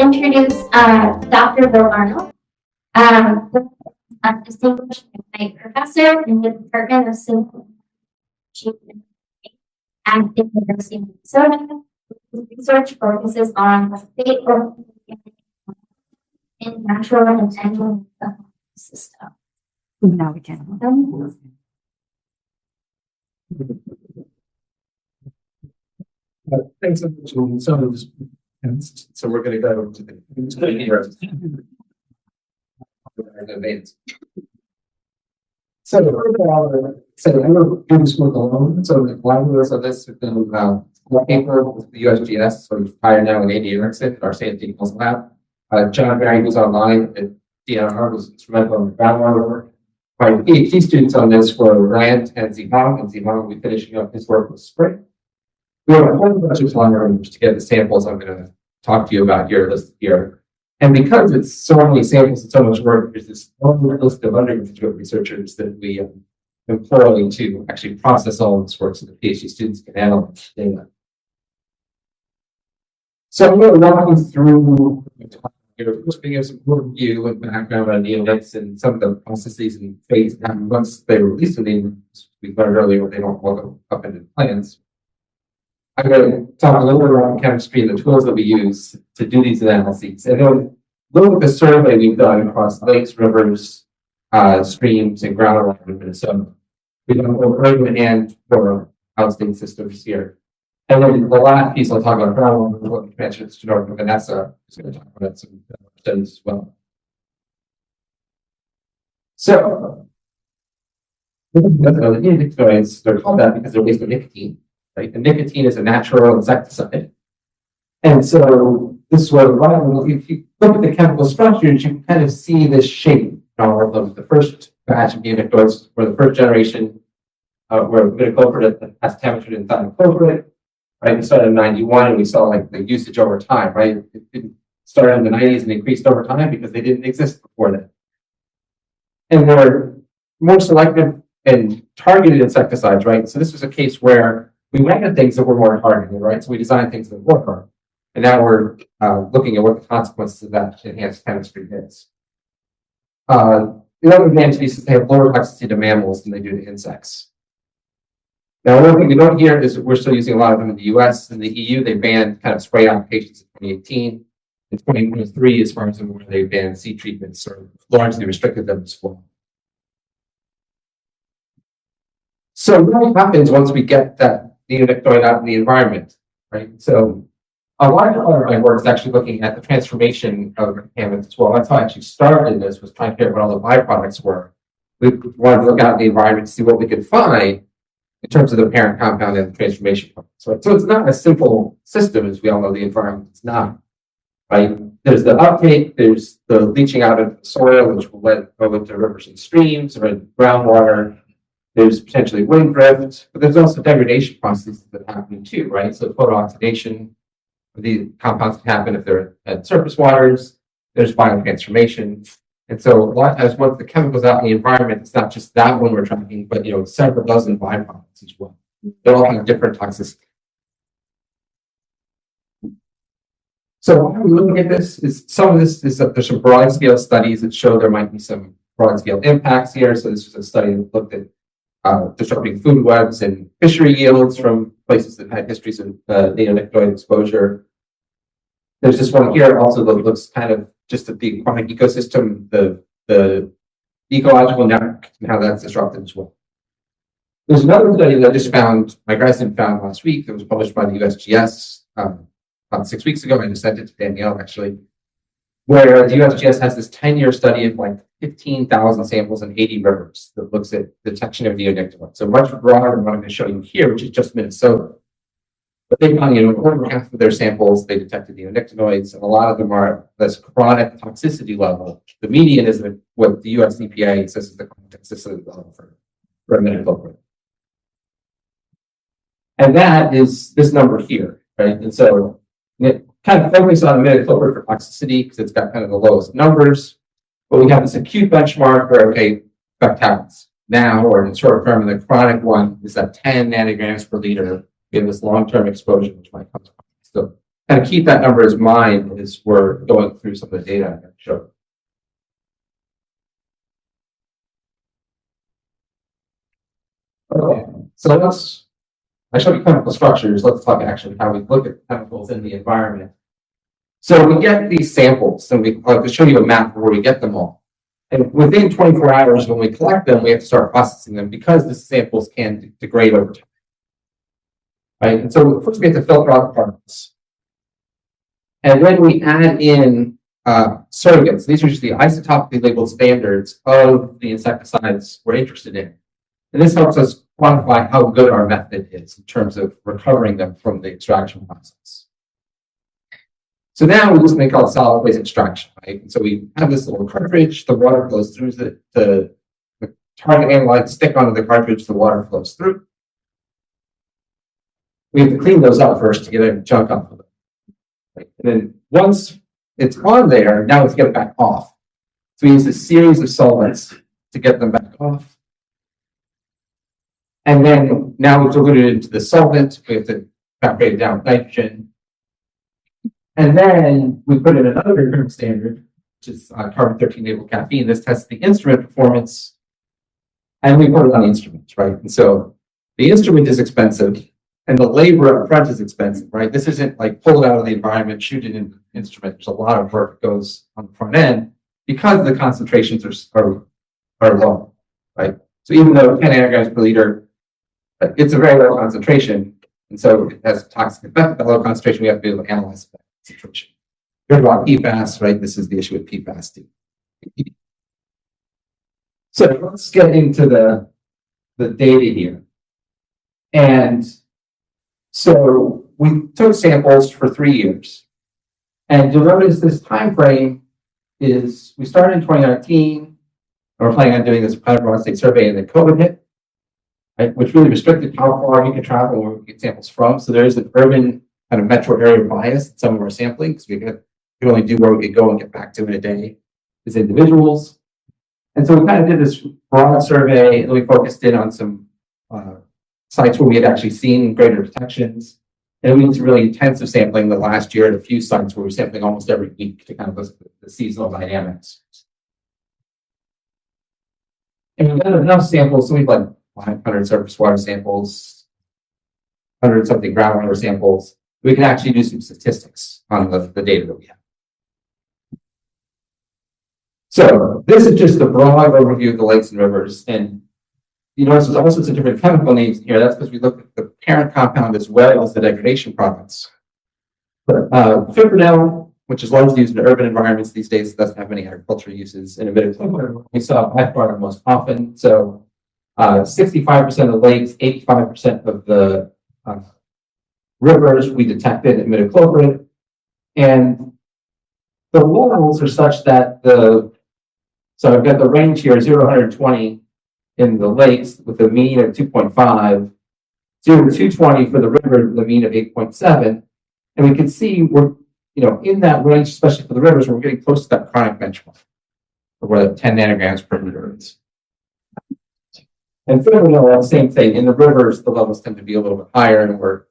introduce Dr. Bill Arnold, a distinguished professor in the Department of Civil Engineering at the University of Minnesota. His research focuses on the fate of in natural and tangible system. Now we can. Thanks so much. So we're going to go to the advance. So overall, we're doing this work alone. So the collaborators of this have been one paper with the USGS, so we've hired now in Neonics, our safety lab. John Barry, who's online at DNR, was instrumental in the groundwater work. My PhD students on this were Rand and Zimong, and Zimong will be finishing up his work this spring. We have a whole bunch of collaborators to get the samples I'm going to talk to you about here listed here. And because it's so many samples and so much work, there's this long list of undergraduate researchers that we employ to actually process all of this work so the PhD students can analyze data. So I'm going to walk you through just giving you some overview and background on Neonics and some of the processes and phases that happen once they release the Neonics. We learned earlier when they don't walk up into plants. I'm going to talk a little bit about chemistry and the tools that we use to do these analyses. And then look at the survey we've done across lakes, rivers, streams, and groundwater in Minnesota. We've done both urban and for outstate systems here. And then the last piece I'll talk about groundwater, what we mentioned to Dr. Vanessa is going to talk about some studies as well. So, the neonicotinoids, they're called that because they're based on nicotine. Right? And nicotine is a natural insecticide. And so this is what if you look at the chemical structures, you can kind of see this shape. The first batch of neonicotinoids were the first generation where imidacloprid has temperature in thiacloprid. Right? We started in 91 and we saw like the usage over time, right? It started in the 90s and increased over time because they didn't exist before then. And they're more selective and targeted insecticides, right? So this was a case where we went at things that were more targeted, right? So we designed things that work hard. And now we're looking at what the consequences of that enhanced chemistry is. The other advantage is they have lower toxicity to mammals than they do to insects. Now, one thing we don't hear is that we're still using a lot of them in the US and the EU. They banned kind of spray applications in 2018. In 2023, as far as I'm aware, they banned seed treatments or largely restricted them as well. So what happens once we get that neonicotinoid out in the environment, right? So a lot of my work is actually looking at the transformation of contaminants as well. That's how I actually started this, was trying to figure out what all the byproducts were. We wanted to look out in the environment to see what we could find in terms of the parent compound and the transformation. So it's not a simple system, as we all know the environment is not, right? There's the uptake, there's the leaching out of the soil, which will go into rivers and streams or in groundwater. There's potentially wind drift, but there's also degradation processes that are happening too, right? So photooxidation, the compounds can happen if they're at surface waters. There's biotransformation. And so a lot of times once the chemicals out in the environment, it's not just that one we're tracking, but several dozen byproducts as well. They all have different toxicity. So how we look at this is some of this is that there's some broad scale studies that show there might be some broad scale impacts here. So this was a study that looked at disrupting food webs and fishery yields from places that had histories of neonicotinoid exposure. There's this one here also that looks kind of just at the aquatic ecosystem, the ecological network, and how that's disrupted as well. There's another study that I just found, my grad student found last week, that was published by the USGS about 6 weeks ago. I just sent it to Danielle actually, where the USGS has this 10-year study of like 15,000 samples in 80 rivers that looks at detection of neonicotinoids. So much broader than what I'm going to show you here, which is just Minnesota. But they found, over half of their samples, they detected neonicotinoids, and a lot of them are at this chronic toxicity level. The median is what the US EPA says is the chronic toxicity level for imidacloprid. And that is this number here, right? And so it kind of focuses on imidacloprid for toxicity because it's got kind of the lowest numbers. But we have this acute benchmark where, okay, effect happens now or in the short term, and the chronic one is at 10 nanograms per liter. We have this long-term exposure, which might come still kind of keep that number as mind as we're going through some of the data I'm going to show. Okay, so I showed you chemical structures. Let's talk actually how we look at chemicals in the environment. So we get these samples, and we like to show you a map where we get them all. And within 24 hours, when we collect them, we have to start processing them because the samples can degrade over time. Right? And so first we have to filter out the particles. And then we add in surrogates. These are just the isotopically labeled standards of the insecticides we're interested in. And this helps us quantify how good our method is in terms of recovering them from the extraction process. So now we just make all solid phase extraction, right? And so we have this little cartridge, the water flows through the target analytes stick onto the cartridge, the water flows through. We have to clean those out first to get any junk off of them. Right? And then once it's on there, now let's get it back off. So we use a series of solvents to get them back off. And then now we've diluted it into the solvent. We have to evaporate it down with nitrogen. And then we put in another Occurrence standard, which is carbon-13 labeled caffeine. This tests the instrument performance. And we put it on the instrument, right? And so the instrument is expensive and the labor up front is expensive, right? This isn't like pull it out of the environment, shoot it in the instrument. There's a lot of work that goes on the front end because the concentrations are low, right? So even though 10 nanograms per liter, it's a very low concentration. And so it has a toxic effect at that low concentration. We have to be able to analyze that concentration. Heard about PFAS, right? This is the issue with PFAS too. So let's get into the data here. And so we took samples for 3 years. And you'll notice this time frame is, we started in 2019, and we're planning on doing this pilot broad state survey, and then COVID hit, right, which really restricted how far you can travel and where we get samples from. So there is an urban kind of metro area bias in some of our sampling, because we can only do where we could go and get back to in a day as individuals. And so we kind of did this broad survey, and we focused in on some sites where we had actually seen greater detections. And we did some really intensive sampling the last year at a few sites where we were sampling almost every week to kind of look at the seasonal dynamics. And we got enough samples, so we had like 500 surface water samples, 100 something groundwater samples. We can actually do some statistics on the data that we have. So this is just the broad overview of the lakes and rivers. And you notice there's all sorts of different chemical names here. That's because we look at the parent compound as well as the degradation products. But fipronil, which is largely used in urban environments these days, doesn't have many agricultural uses. And we saw by far the most often. So 65% of lakes, 85% of the rivers we detected imidacloprid. And the levels are such that so I've got the range here, 0 to 120 in the lakes with a mean of 2.5, 0 to 220 for the river with a mean of 8.7. And we can see we're, in that range, especially for the rivers, we're getting close to that chronic benchmark, where 10 nanograms per liter is. And fipronil, the same thing. In the rivers, the levels tend to be a little bit higher, and we're,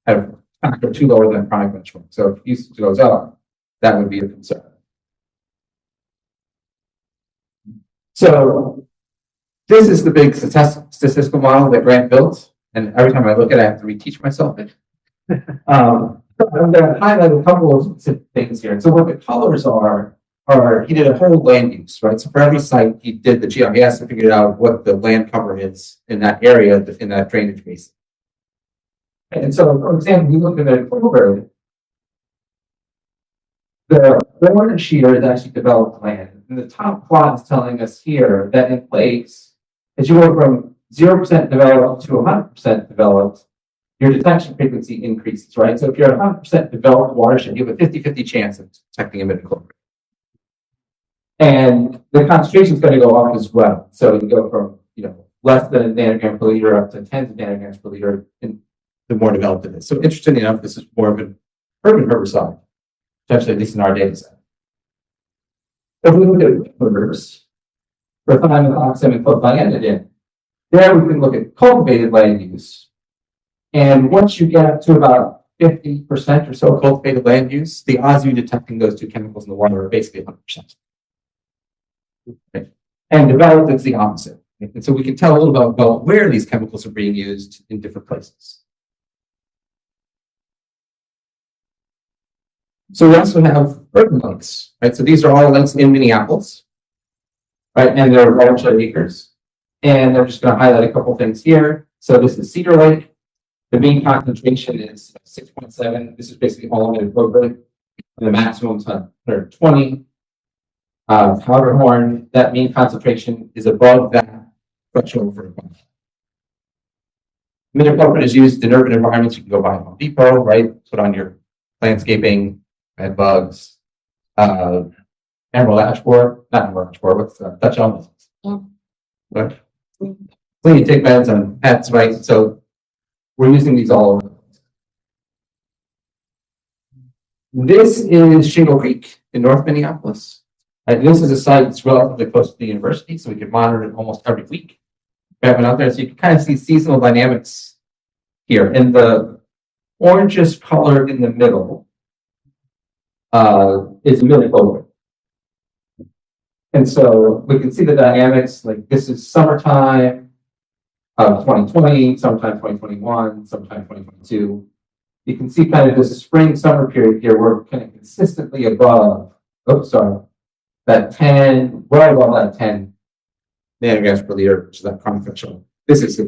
at a factor 2 lower than chronic benchmark. So if usage goes up, that would be a concern. So this is the big statistical model that Grant built, and every time I look at it, I have to reteach myself it. I'm going to highlight a couple of specific things here. So what the colors are he did a whole land use, right? So for every site, he did the GIS and figured out what the land cover is in that area, in that drainage basin. And so, for example, you look at the clover, the orange here is actually developed land. And the top plot is telling us here that in lakes, as you go from 0% developed to 100% developed, your detection frequency increases, right? So if you're at 100% developed watershed, you have a 50-50 chance of detecting imidacloprid. And the concentration is going to go up as well. So you go from, less than a nanogram per liter up to tens of nanograms per liter, and the more developed it is. So interestingly enough, this is more of an urban herbicide, potentially at least in our data set. If we look at rivers, for thimethoxam and clothianidin, there we can look at cultivated land use. And once you get to about 50% or so cultivated land use, the odds of you detecting those two chemicals in the water are basically 100%. Okay. And developed, it's the opposite. Okay. And so we can tell a little bit about where these chemicals are being used in different places. So we also have urban lakes, right? So these are all lakes in Minneapolis, right? And they're watershed acres. And I'm just going to highlight a couple things here. So this is Cedar Lake. The mean concentration is 6.7. This is basically all Neonicotinoid. And the maximum is 120. Powderhorn, that mean concentration is above that threshold for above. Neonicotinoid is used in urban environments. You can go buy Home Depot, right? Put on your landscaping, bed bugs, emerald ash borer, not emerald ash borer, what's Dutch elm? What? Plenty of tick beds on pets, right? So we're using these all over. This is Shingle Creek in North Minneapolis. And this is a site that's relatively close to the university, so we can monitor it almost every week. We have it out there, so you can kind of see seasonal dynamics here. And the orangish color in the middle is Neonicotinoid. And so we can see the dynamics, like this is summertime of 2020, summertime 2021, summertime 2022. You can see kind of this spring summer period here, we're kind of consistently above, that 10, well above that 10 nanograms per liter, which is that confidential. This is a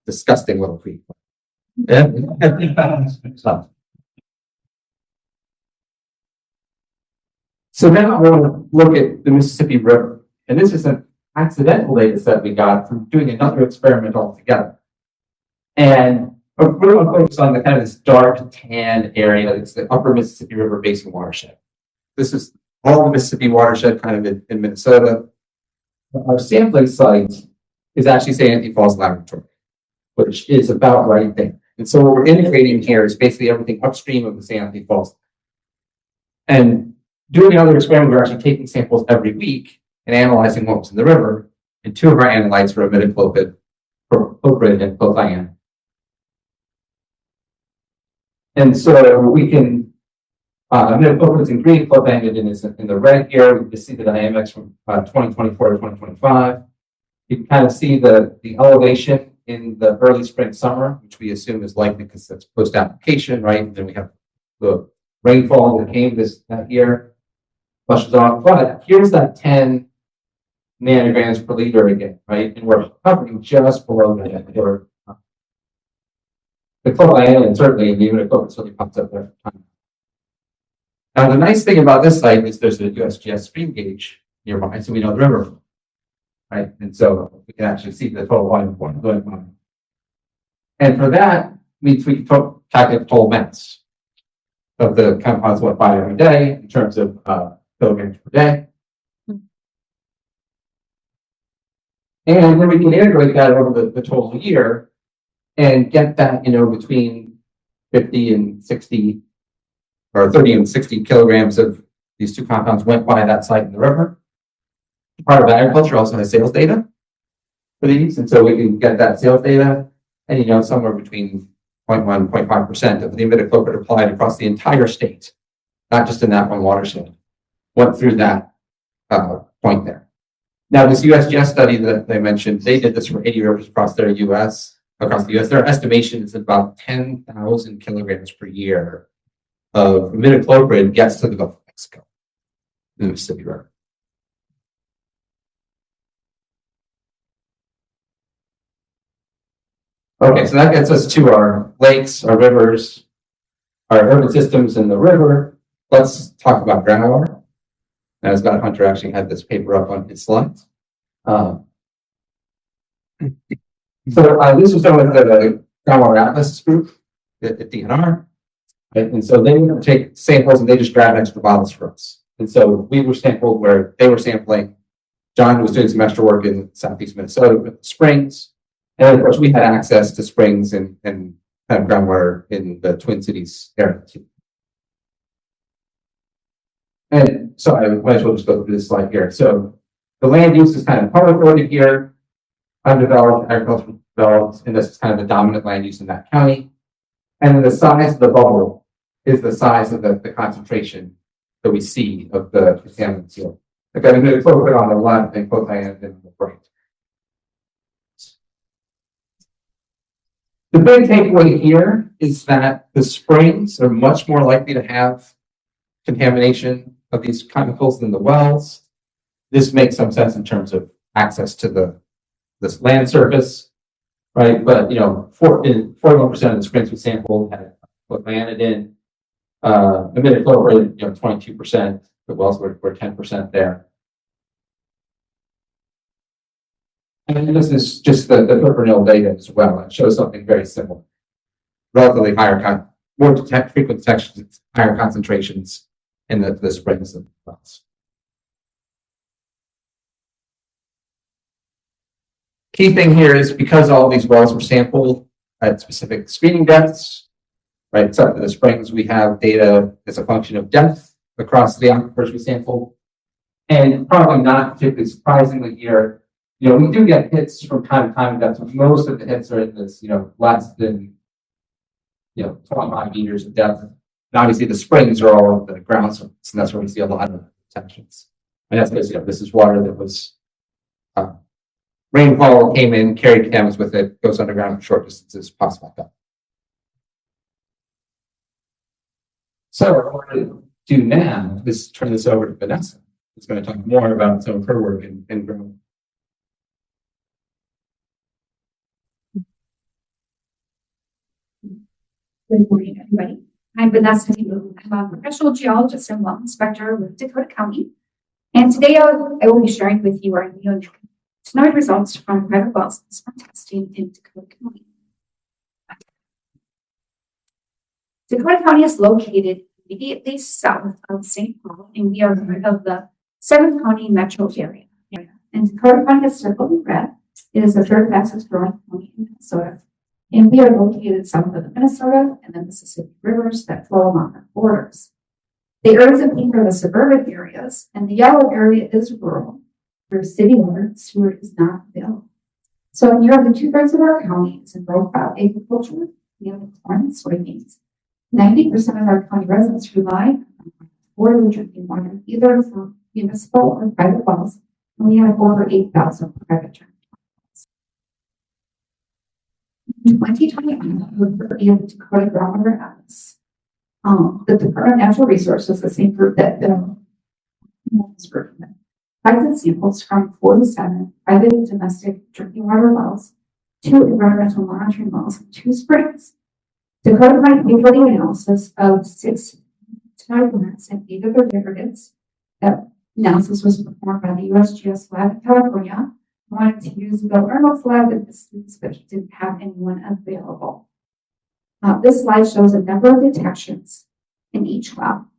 disgusting little creek. Yeah. So now I want to look at the Mississippi River. And this is an accidental data set we got from doing another experiment altogether. And we're going to focus on the kind of this dark tan area. It's the upper Mississippi River Basin watershed. This is all the Mississippi watershed kind of in Minnesota. Our sampling site is actually St. Anthony Falls Laboratory, which is about right there. And so what we're integrating here is basically everything upstream of the St. Anthony Falls. And doing another experiment, we're actually taking samples every week and analyzing what was in the river. And two of our analytes were imidacloprid and clothianide. And so we can, imidacloprid is in green, clothianide is in the red here. We can see the dynamics from 2024 to 2025. You can kind of see the elevation in the early spring, summer, which we assume is likely because that's post-application, right? And then we have the rainfall that came that year, flushes off. But here's that 10 nanograms per liter again, right? And we're hovering just below that. The chlorine certainly in the Neonicotinoid certainly pops up there. Now, the nice thing about this site is there's a USGS stream gauge nearby, so we know the river, right? And so we can actually see the total volume going on. And for that, means we can calculate the total mass of the compounds went by every day in terms of kilograms per day. And then we can integrate that over the total year and get that, between 50 and 60 or 30 and 60 kilograms of these two compounds went by that site in the river. Part of agriculture also has sales data for these. And so we can get that sales data and, somewhere between 0.1 and 0.5% of the imidacloprid applied across the entire state, not just in that one watershed, went through that point there. Now, this USGS study that they mentioned, they did this for 80 rivers across the US. Their estimation is about 10,000 kilograms per year of imidacloprid gets to the Gulf of Mexico, in the Mississippi River. Okay, so that gets us to our lakes, our rivers, our urban systems in the river. Let's talk about groundwater. Now, Scott Hunter actually had this paper up on his slides. So this was done with the Groundwater Atlas group at DNR. Right? And so they would take samples and they just grabbed extra bottles for us. And so we were sampled where they were sampling. John was doing some extra work in Southeast Minnesota with springs. And of course, we had access to springs and kind of groundwater in the Twin Cities area too. And so I might as well just go through this slide here. So the land use is kind of color-coded here, undeveloped, agricultural developed, and this is kind of the dominant land use in that county. And then the size of the bubble is the size of the concentration that we see of the contaminants here. Again, I'm going to put it on the left and put my hand in the right. The big takeaway here is that the springs are much more likely to have contamination of these chemicals than the wells. This makes some sense in terms of access to this land surface, right? But 41% of the springs we sampled had planted emitted flow rate 22%. The wells were 10% there. And this is just the Fipronil data as well. It shows something very similar. Relatively higher, more frequent detections, higher concentrations in the springs and wells. Key thing here is because all these wells were sampled at specific screening depths, right? Except for the springs, we have data as a function of depth across the aquifers we sampled. And probably not particularly surprisingly here, we do get hits from time to time. That's most of the hits are in this, less than, 25 meters of depth. And obviously the springs are all at the ground surface, and that's where we see a lot of detections. And that's because, this is water that was, rainfall came in, carried contaminants with it, goes underground for short distances, pops back up. So what we're going to do now is turn this over to Vanessa, who's going to talk more about some of her work in groundwater. Good morning, everybody. I'm Vanessa. I'm a professional geologist and well inspector with Dakota County. And today I will be sharing with you our Neonicotinoid results from private wells and smart testing in Dakota County. Dakota County is located immediately south of St. Paul, and we are part of the 7th County metro area. And Dakota County is circled in red. It is the third fastest growing county in Minnesota. And we are located south of the Minnesota and the Mississippi rivers that flow along our borders. The areas of pink are the suburban areas, and the yellow area is rural, where city water and sewer is not available. So nearly 2/3 of our county is in low crop agriculture, corn and soybeans. 90% of our county residents rely on water drinking water, either from municipal or private wells, and we have over 8,000 private drinking. In 2021, we were able to Dakota Groundwater Atlas. The Department of Natural Resources, the same group that was working with, collected samples from 47 private and domestic drinking water wells, 2 environmental monitoring wells, and 2 springs. Dakota County paid for the analysis of 6 plants and 8 of their derivatives. That analysis was performed by the USGS lab in California. Wanted to use the Arnold lab in this instance, but didn't have anyone available. This slide shows a number of detections in each well.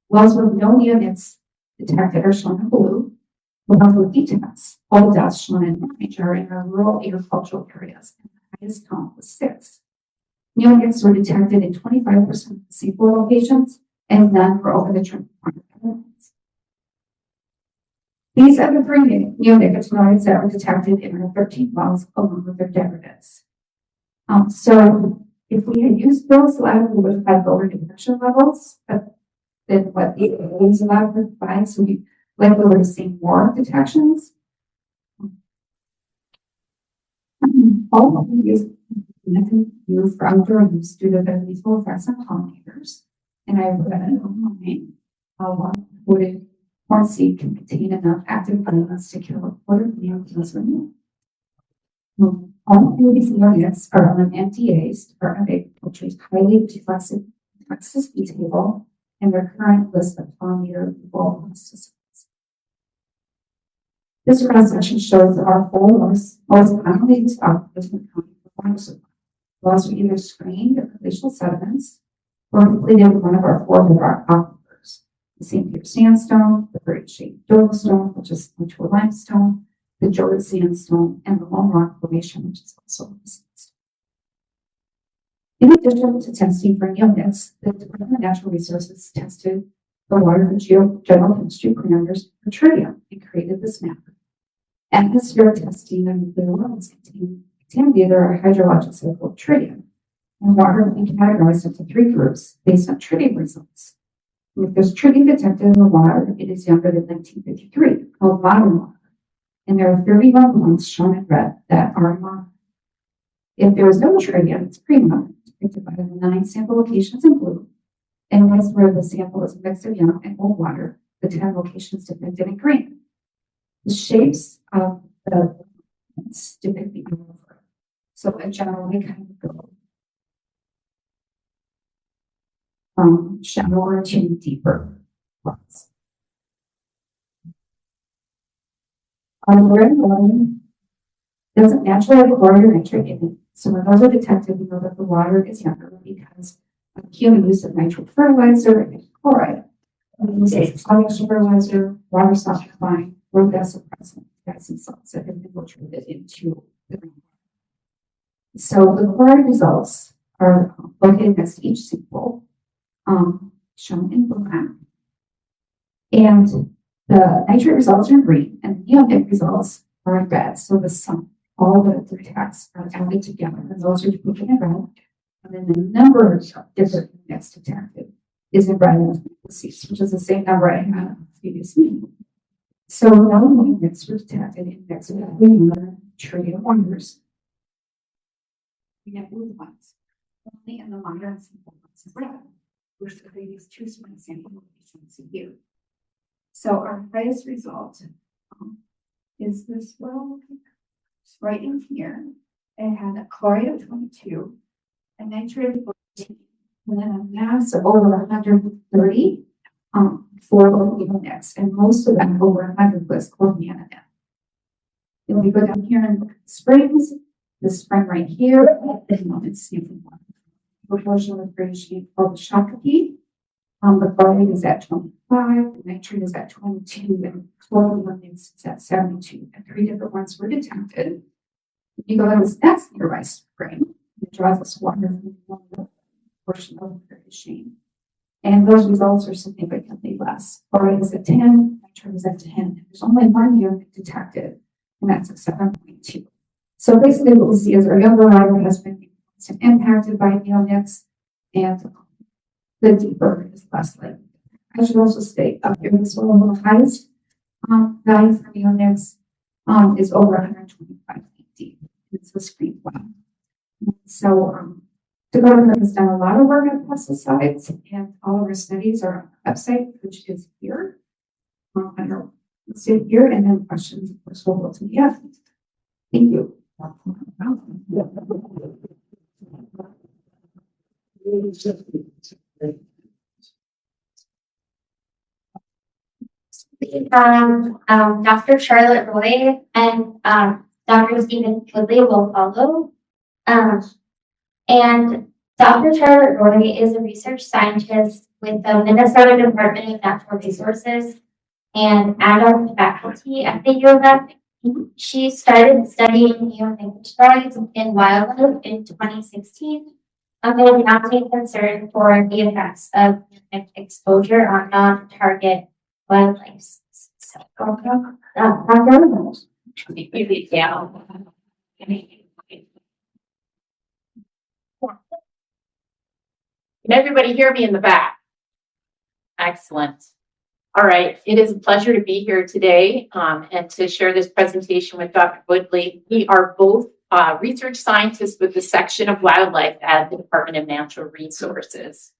Wells with no Neonics detected are shown in blue. Wells with detects, all dots shown in orange, are in our rural agricultural areas, and the highest count was 6. Neonics were detected in 25% of the sample locations, and none were over the drinking water guidelines. These are the 3 neonicotinoids that were detected in our 13 wells along with their derivatives. So if we had used those labs, we would have had lower detection levels than what the AA's lab provides. So we likely would have seen more detections. All of these used for outdoor use due to their lethal effects on pollinators. And I read it online how one would corn seed can contain enough active elements to kill a quarter million neonicotinoids. All of these neonics are on NDA's Department of Agriculture's highly toxicity table and their current list of pollinator-able pesticides. This cross-section shows our 4 most commonly used aquifers in the county for water supply. Wells are either screened or glacial sediments or completed with one of our 4 bedrock aquifers. The St. Peter sandstone, the bird-shaped dolostone, which is similar to a limestone, the Jordan sandstone, and the Lone Rock Formation, which is also a sandstone. In addition to testing for neonics, the Department of Natural Resources tested the water for general chemistry parameters for tritium and created this map. Atmospheric testing of nuclear wells contaminated our hydrologic cycle of tritium. And water will be categorized into 3 groups based on trigging results. If there's trigging detected in the water, it is younger than 1953, called modern water. And there are 31 ones shown in red that are modern. If there is no trigging, it's pre-modern, depicted by the 9 sample locations in blue. And west where the sample is a mix of young and old water, the 10 locations depicted in green. The shapes of the depict the aquifer. So in general, we kind of go from shallower to deeper spots. The red line doesn't naturally have chloride or nitrate in it. So when those are detected, we know that the water is younger because of human use of nitrate fertilizer and chloride. When we say potash fertilizer, water softening, or gas suppressant, gas and salts that have been infiltrated into the groundwater. So the chloride results are located next to each sample, shown in black. And the nitrate results are in green, and the neonic results are in red. So the sum, all the tags are added together, and those are depicted in red. And then the number of different units detected is in red and parentheses, which is the same number I had on the previous meeting. So no units were detected in Mexico, treated wonders. We have blue ones, only in the modern sample ones in red, which are these 2 small sample locations here. So our highest result is this well, right in here. It had a chloride of 22, a nitrate of 14, and then a mass of over 130 for both Neonics, and most of them over 100 was Neonic. Then we go down here and look at the springs. The spring right here, it's proportional of ratio called the Shakopee. The chloride is at 25, the nitrate is at 22, and chlorine is at 72. And 3 different ones were detected. If you go to this next nearby spring, it draws this water from the portion of the machine. And those results are significantly less. Chloride is at 10, nitrate is at 10. There's only 1 unit detected, and that's at 7.2. So basically what we see is our younger water has been impacted by neonics, and the deeper is less likely. I should also state up here, this one of the highest value for neonics is over 125 feet deep. It's the screen well. So Dakota has done a lot of work on pesticides, and all of our studies are on the website, which is here. Let's see here, and then questions, of course, we'll go to the end. Thank you. Dr. Charlotte Roy and Dr. Stephen Woodley will follow. And Dr. Charlotte Roy is a research scientist with the Minnesota Department of Natural Resources and adjunct faculty at the U of M. She started studying neonicotinoids in wildlife in 2016 amid mounting concern for the effects of neonic exposure on non-target wildlife. So, Can everybody hear me in the back? Excellent. All right, it is a pleasure to be here today and to share this presentation with Dr. Woodley. We are both research scientists with the section of wildlife at the Department of Natural Resources.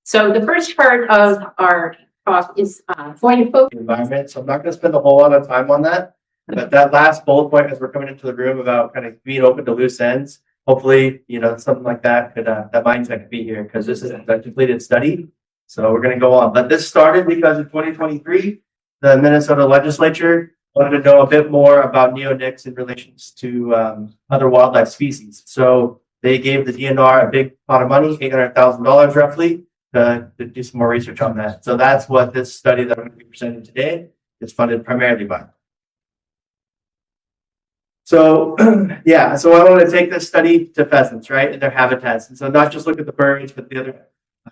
So the first part of our talk is going to focus environment. So I'm not going to spend a whole lot of time on that. But that last bullet point as we're coming into the room about kind of being open to loose ends, hopefully, something like that could, that mindset could be here, because this is a completed study. So we're going to go on. But this started because in 2023, the Minnesota legislature wanted to know a bit more about neonics in relation to other wildlife species. So they gave the DNR a big pot of money, $800,000 roughly, to do some more research on that. So that's what this study that I'm going to be presenting today is funded primarily by. So, yeah, so I want to take this study to pheasants, right, and their habitats. And so not just look at the birds, but the other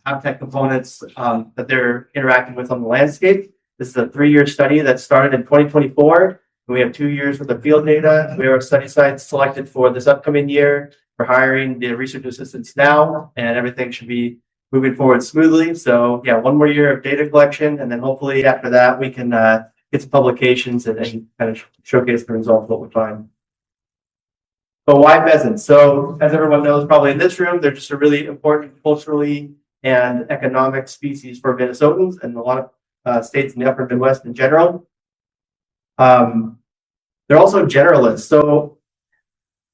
habitat components that they're interacting with on the landscape. This is a 3-year study that started in 2024. And we have 2 years worth of field data. We have our study sites selected for this upcoming year. We're hiring the research assistants now, and everything should be moving forward smoothly. So yeah, one more year of data collection, and then hopefully after that we can get some publications and kind of showcase the results of what we find. But why pheasants? So as everyone knows, probably in this room, they're just a really important culturally and economic species for Minnesotans and a lot of states in the upper Midwest in general. They're also generalists. So,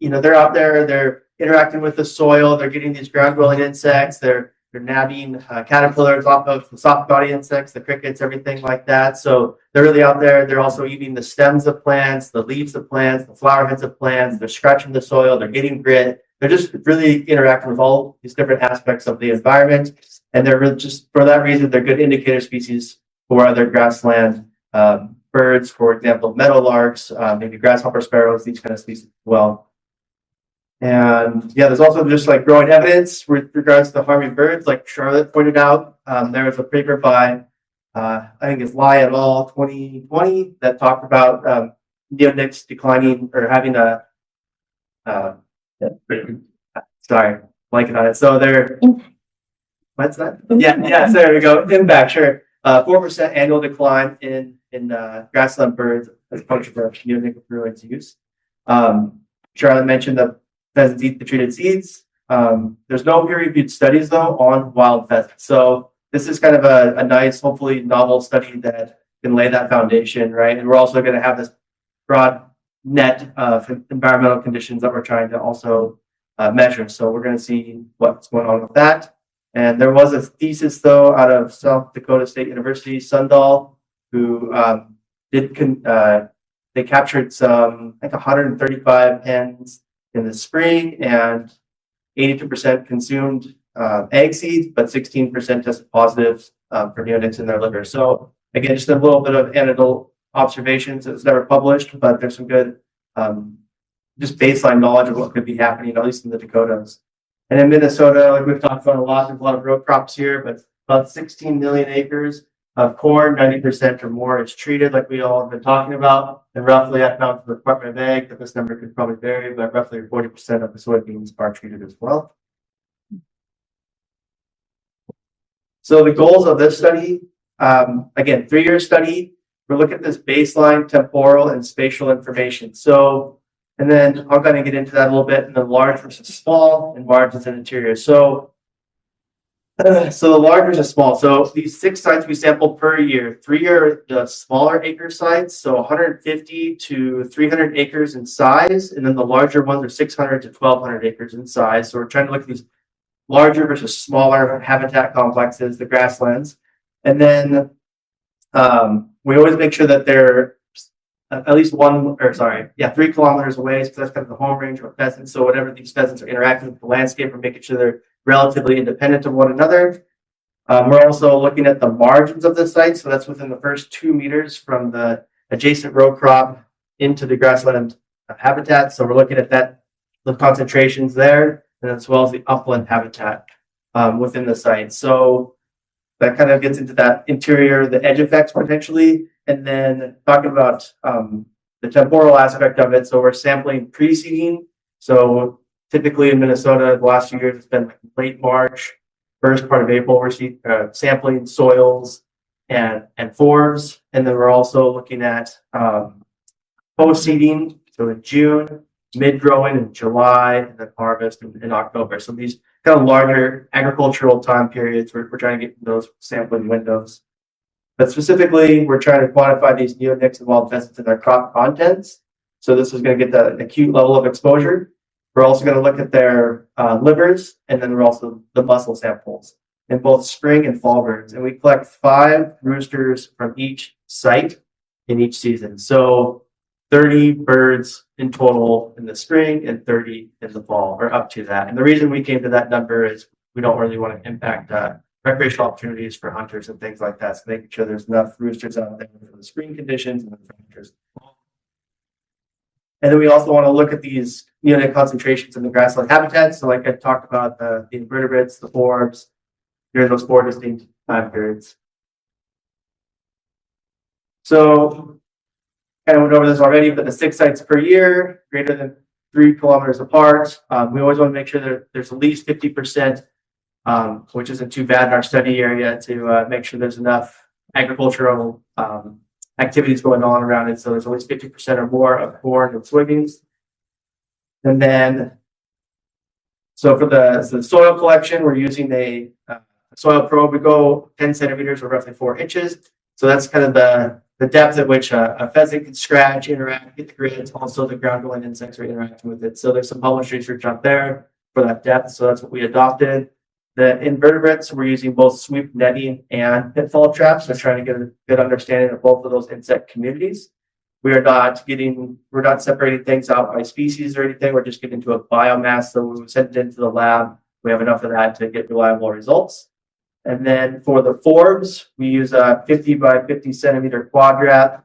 you know, they're out there, they're interacting with the soil, they're getting these ground dwelling insects, they're nabbing caterpillars off of the soft body insects, the crickets, everything like that. So they're really out there. They're also eating the stems of plants, the leaves of plants, the flower heads of plants. They're scratching the soil. They're getting grit. They're just really interacting with all these different aspects of the environment. And they're really just, for that reason, they're good indicator species for other grassland birds, for example, meadowlarks, maybe grasshopper sparrows, these kind of species as well. And yeah, there's also just like growing evidence with regards to harming birds, like Charlotte pointed out. There was a paper by, I think it's Lai et al. 2020 that talked about neonics declining or having a, sorry, blanking on it. So they're, what's that? Yeah, so there we go. Impact, sure. 4% annual decline in grassland birds as a function of neonicotinoids use. Charlotte mentioned that pheasants eat the treated seeds. There's no peer-reviewed studies though on wild pheasants. So this is kind of a nice, hopefully novel study that can lay that foundation, right? And we're also going to have this broad net of environmental conditions that we're trying to also measure. So we're going to see what's going on with that. And there was a thesis though out of South Dakota State University, Sundal, who they captured some, I think 135 hens in the spring, and 82% consumed egg seeds, but 16% tested positive for neonics in their liver. So again, just a little bit of anecdotal observations. It was never published, but there's some good just baseline knowledge of what could be happening, at least in the Dakotas. And in Minnesota, like we've talked about a lot, there's a lot of row crops here, but about 16 million acres of corn, 90% or more is treated, like we all have been talking about. And roughly, I found from the Department of Ag that this number could probably vary, but roughly 40% of the soybeans are treated as well. So the goals of this study, again, 3-year study, we're looking at this baseline temporal and spatial information. So, and then I'm going to get into that a little bit, and then large versus small and margins and interior. So the large versus small. So these 6 sites we sampled per year. 3 are the smaller acre sites, so 150 to 300 acres in size, and then the larger ones are 600 to 1,200 acres in size. So we're trying to look at these larger versus smaller habitat complexes, the grasslands, and then we always make sure that they're at least 3 kilometers away, because that's kind of the home range of pheasants. So whatever these pheasants are interacting with the landscape, we're making sure they're relatively independent of one another. We're also looking at the margins of the site. So that's within the first 2 meters from the adjacent row crop into the grassland habitat. So we're looking at that, the concentrations there, and as well as the upland habitat within the site. So that kind of gets into that interior, the edge effects potentially, and then talking about the temporal aspect of it. So we're sampling pre-seeding. So typically in Minnesota, the last few years, it's been late March, first part of April, we're sampling soils and forbs. And then we're also looking at post-seeding, so in June, mid-growing in July, and then harvest in October. So these kind of larger agricultural time periods, we're trying to get those sampling windows. But specifically, we're trying to quantify these neonics and wild pheasants and their crop contents. So this is going to get the acute level of exposure. We're also going to look at their livers, and then we're also the muscle samples in both spring and fall birds. And we collect 5 roosters from each site in each season. So 30 birds in total in the spring and 30 in the fall, or up to that. And the reason we came to that number is we don't really want to impact recreational opportunities for hunters and things like that. So making sure there's enough roosters out there for the spring conditions and for hunters. And then we also want to look at these neonic concentrations in the grassland habitats. So like I talked about the invertebrates, the forbs, during those 4 distinct time periods. So kind of went over this already, but the 6 sites per year, greater than 3 kilometers apart. We always want to make sure that there's at least 50%, which isn't too bad in our study area, to make sure there's enough agricultural activities going on around it. So there's at least 50% or more of corn and soybeans. And then, so for the soil collection, we're using a soil probe. We go 10 centimeters or roughly 4 inches. So that's kind of the depth at which a pheasant can scratch, interact, get the grids. Also, the ground dwelling insects are interacting with it. So there's some published research out there for that depth. So that's what we adopted. The invertebrates, we're using both sweep netting and pitfall traps. So trying to get a good understanding of both of those insect communities. We're not separating things out by species or anything. We're just getting to a biomass. So when we send it into the lab, we have enough of that to get reliable results. And then for the forbs, we use a 50 by 50 centimeter quadrat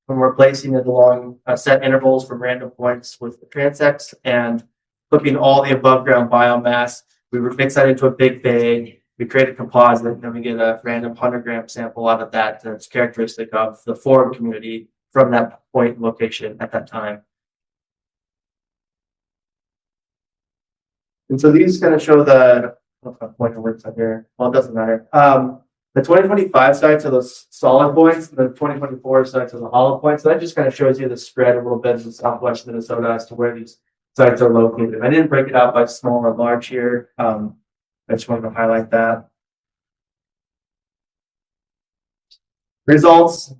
when we're placing it along set intervals from random points with the transects and clipping all the above ground biomass. We mix that into a big bag. We create a composite, and then we get a random 100-gram sample out of that that's characteristic of the forb community from that point location at that time. And so these kind of show the, I don't know if my pointer works out here. Well, it doesn't matter. The 2025 sites are those solid points, and the 2024 sites are the hollow points. So that just kind of shows you the spread a little bit in southwest Minnesota as to where these sites are located. I didn't break it out by small or large here. I just wanted to highlight that. Results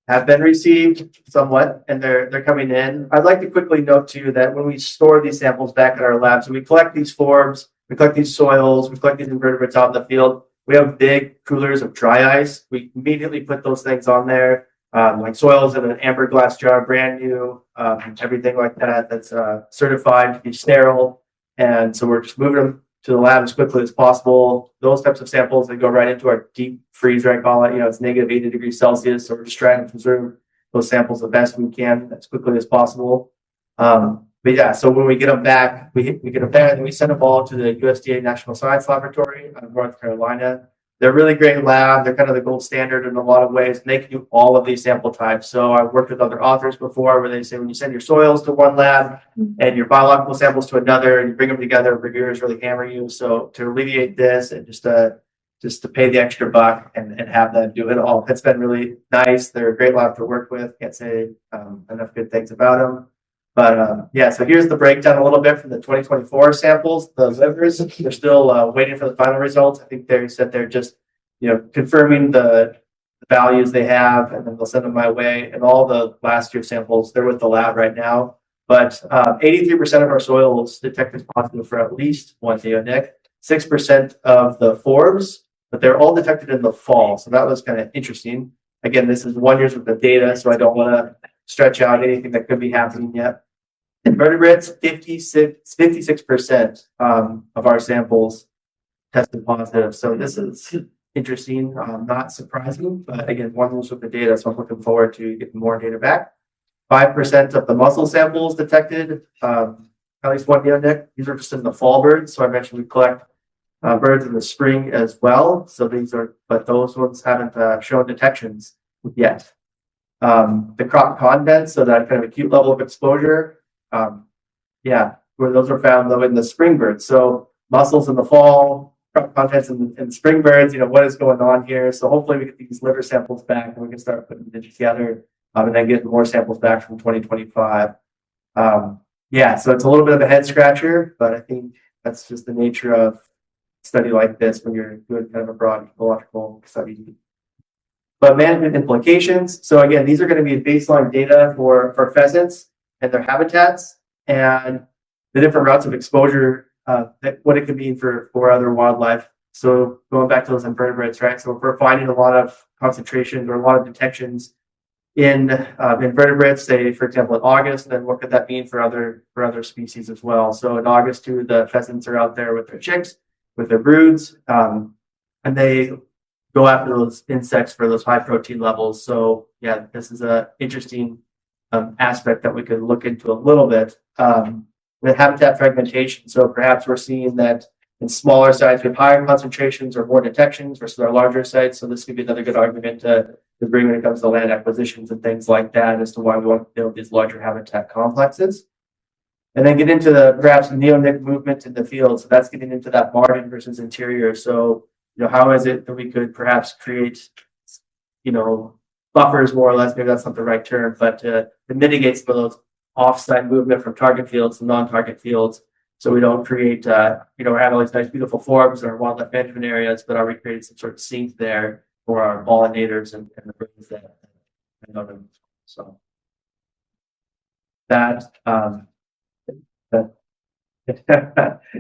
have been received somewhat, and they're coming in. I'd like to quickly note too that when we store these samples back at our lab, so we collect these forbs, we collect these soils, we collect these invertebrates out in the field. We have big coolers of dry ice. We immediately put those things on there, like soils in an amber glass jar, brand new, everything like that. That's certified to be sterile, and so we're just moving them to the lab as quickly as possible. Those types of samples, they go right into our deep freeze, I call it. It's negative 80 degrees Celsius. So we're just trying to preserve those samples the best we can as quickly as possible. But yeah, so when we get them back, we get them there, and then we send them all to the USDA National Science Laboratory out of North Carolina. They're a really great lab. They're kind of the gold standard in a lot of ways, and they can do all of these sample types. So I've worked with other authors before where they say when you send your soils to one lab and your biological samples to another, and you bring them together, reviewers really hammer you. So to alleviate this and just to pay the extra buck and have them do it all, it's been really nice. They're a great lab to work with. Can't say enough good things about them. But yeah, so here's the breakdown a little bit from the 2024 samples. The livers, they're still waiting for the final results. I think they said they're just, confirming the values they have, and then they'll send them my way. And all the last year samples, they're with the lab right now. But 83% of our soils detected positive for at least one neonic, 6% of the forbs, but they're all detected in the fall. So that was kind of interesting. Again, this is 1 year's worth of data, so I don't want to stretch out anything that could be happening yet. Invertebrates, 56% of our samples tested positive. So this is interesting, not surprising, but again, 1 year's worth of data, so I'm looking forward to getting more data back. 5% of the mussel samples detected, at least one neonic. These are just in the fall birds. So I mentioned we collect birds in the spring as well. So but those ones haven't shown detections yet. The crop contents, so that kind of acute level of exposure, where those are found though in the spring birds. So mussels in the fall, crop contents in spring birds, what is going on here? So hopefully we get these liver samples back and we can start putting them together and then get more samples back from 2025. So it's a little bit of a head scratcher, but I think that's just the nature of a study like this when you're doing kind of a broad ecological study. But management implications. So again, these are going to be baseline data for pheasants and their habitats and the different routes of exposure, what it could mean for other wildlife. So going back to those invertebrates, right? So if we're finding a lot of concentrations or a lot of detections in invertebrates, say for example in August, then what could that mean for other species as well? So in August too, the pheasants are out there with their chicks, with their broods, and they go after those insects for those high protein levels. So yeah, this is an interesting aspect that we could look into a little bit. The habitat fragmentation. So perhaps we're seeing that in smaller sites we have higher concentrations or more detections versus our larger sites. So this could be another good argument to bring when it comes to land acquisitions and things like that as to why we want to build these larger habitat complexes. And then get into the perhaps neonic movement in the field. So that's getting into that margin versus interior. So, how is it that we could perhaps create, buffers more or less, maybe that's not the right term, but to mitigate some of those offsite movement from target fields to non-target fields. So we don't create, we're having all these nice beautiful forms in our wildlife management areas, but are we creating some sort of sink there for our pollinators and the birds that know them? So that,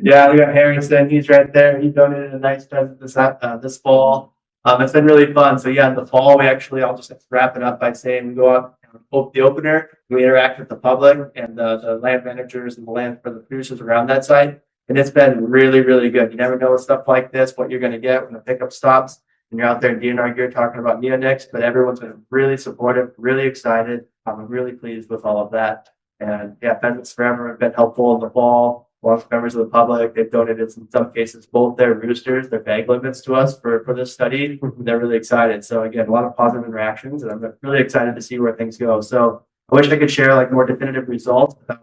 yeah, we got Harrison. He's right there. He donated a nice present this fall. It's been really fun. So yeah, in the fall, I'll just wrap it up by saying we go out and open the opener. We interact with the public and the land managers and the producers around that site. And it's been really, really good. You never know with stuff like this, what you're going to get when the pickup stops and you're out there in DNR gear talking about Neonics, but everyone's been really supportive, really excited. I'm really pleased with all of that. And yeah, Benefits Forever have been helpful in the fall. Along with members of the public, they've donated in some cases both their roosters, their bag limits to us for this study. They're really excited. So again, a lot of positive interactions, and I'm really excited to see where things go. So I wish I could share like more definitive results about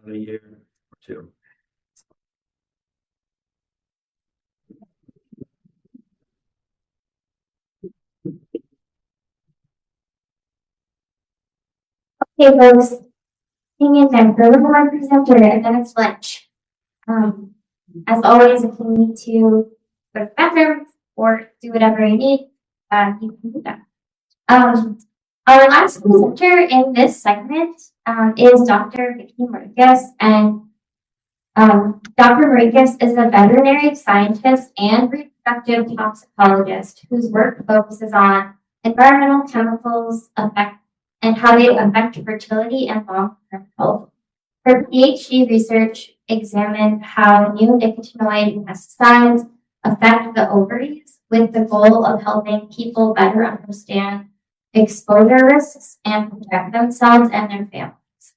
a year or two. Okay, folks. Hang in there for a little more presenter and then it's lunch. As always, if you need to go to the bathroom or do whatever you need, you can do that. Our last presenter in this segment is Dr. Vicki Mourikes, and Dr. Mourikes is a veterinary scientist and reproductive toxicologist whose work focuses on environmental chemicals effect and how they affect fertility and long-term health. Her PhD research examined how neonicotinoid pesticides affect the ovaries with the goal of helping people better understand exposure risks and protect themselves and their families.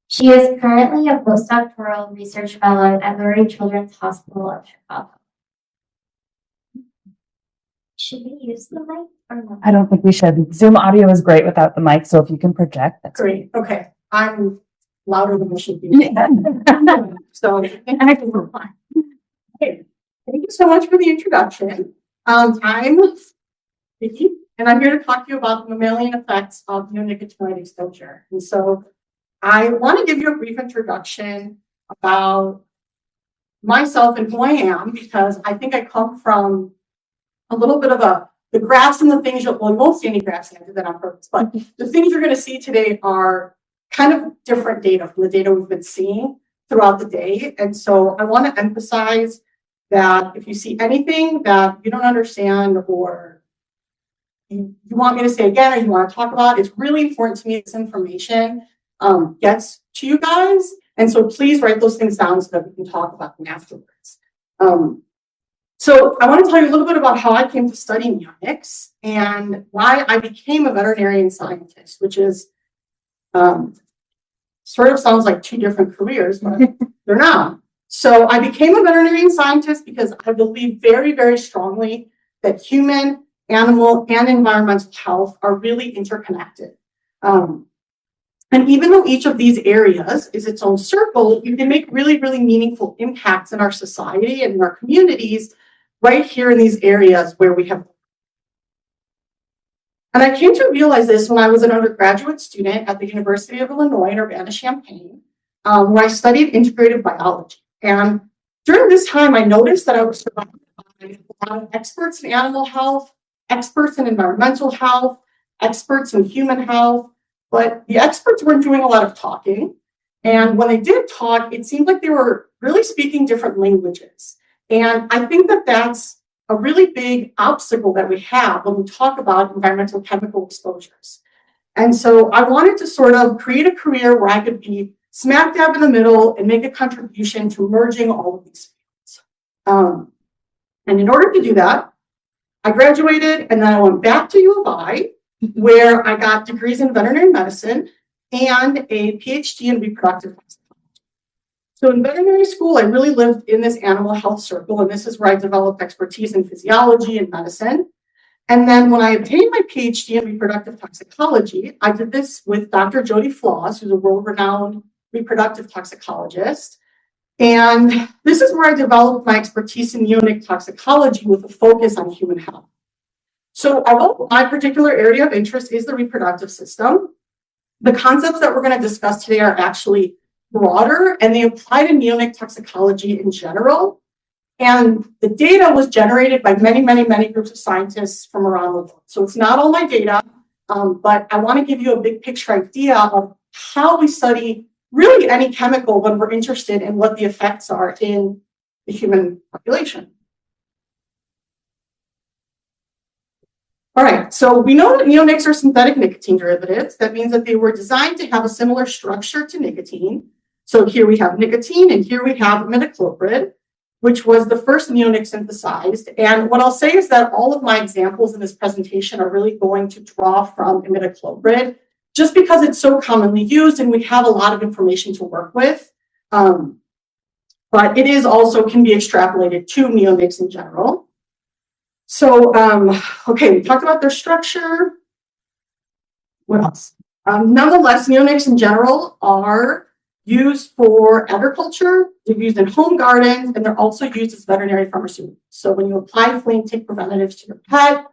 She is currently a postdoctoral research fellow at Lurie Children's Hospital of Chicago. Should we use the mic or not? I don't think we should. Zoom audio is great without the mic, so if you can project, that's Great. Okay. I'm louder than I should be. So, I think we're fine. okay. Thank you so much for the introduction. I'm Vicki, and I'm here to talk to you about the mammalian effects of neonicotinoid exposure. And so I want to give you a brief introduction about myself and who I am, because I think I come from a little bit of the graphs and the things you won't see any graphs, I did that on purpose, but the things you're going to see today are kind of different data from the data we've been seeing throughout the day. And so I want to emphasize that if you see anything that you don't understand or you want me to say again, or you want to talk about, it's really important to me this information gets to you guys. And so please write those things down so that we can talk about them afterwards. So I want to tell you a little bit about how I came to study neonics and why I became a veterinarian scientist, which is sort of sounds like two different careers, but they're not. So I became a veterinarian scientist because I believe very, very strongly that human, animal, and environmental health are really interconnected. And even though each of these areas is its own circle, you can make really, really meaningful impacts in our society and in our communities right here in these areas where we have. And I came to realize this when I was an undergraduate student at the University of Illinois in Urbana-Champaign, where I studied integrative biology. And during this time, I noticed that I was surrounded by a lot of experts in animal health, experts in environmental health, experts in human health, but the experts weren't doing a lot of talking. And when they did talk, it seemed like they were really speaking different languages. And I think that that's a really big obstacle that we have when we talk about environmental chemical exposures. And so I wanted to sort of create a career where I could be smack dab in the middle and make a contribution to merging all of these fields. And in order to do that, I graduated and then I went back to U of I, where I got degrees in veterinary medicine and a PhD in reproductive toxicology. So in veterinary school, I really lived in this animal health circle, and this is where I developed expertise in physiology and medicine. And then when I obtained my PhD in reproductive toxicology, I did this with Dr. Jody Flaws, who's a world-renowned reproductive toxicologist. And this is where I developed my expertise in neonic toxicology with a focus on human health. So although my particular area of interest is the reproductive system, the concepts that we're going to discuss today are actually broader and they apply to neonic toxicology in general. And the data was generated by many, many, many groups of scientists from around the world. So it's not all my data, but I want to give you a big picture idea of how we study really any chemical when we're interested in what the effects are in the human population. All right, so we know that neonics are synthetic nicotine derivatives. That means that they were designed to have a similar structure to nicotine. So here we have nicotine and here we have imidacloprid, which was the first neonic synthesized. And what I'll say is that all of my examples in this presentation are really going to draw from imidacloprid, just because it's so commonly used and we have a lot of information to work with. But it is also can be extrapolated to neonics in general. So, okay, we talked about their structure. What else? Nonetheless, neonics in general are used for agriculture, they're used in home gardens, and they're also used as veterinary pharmaceuticals. So when you apply flame tick preventatives to your pet,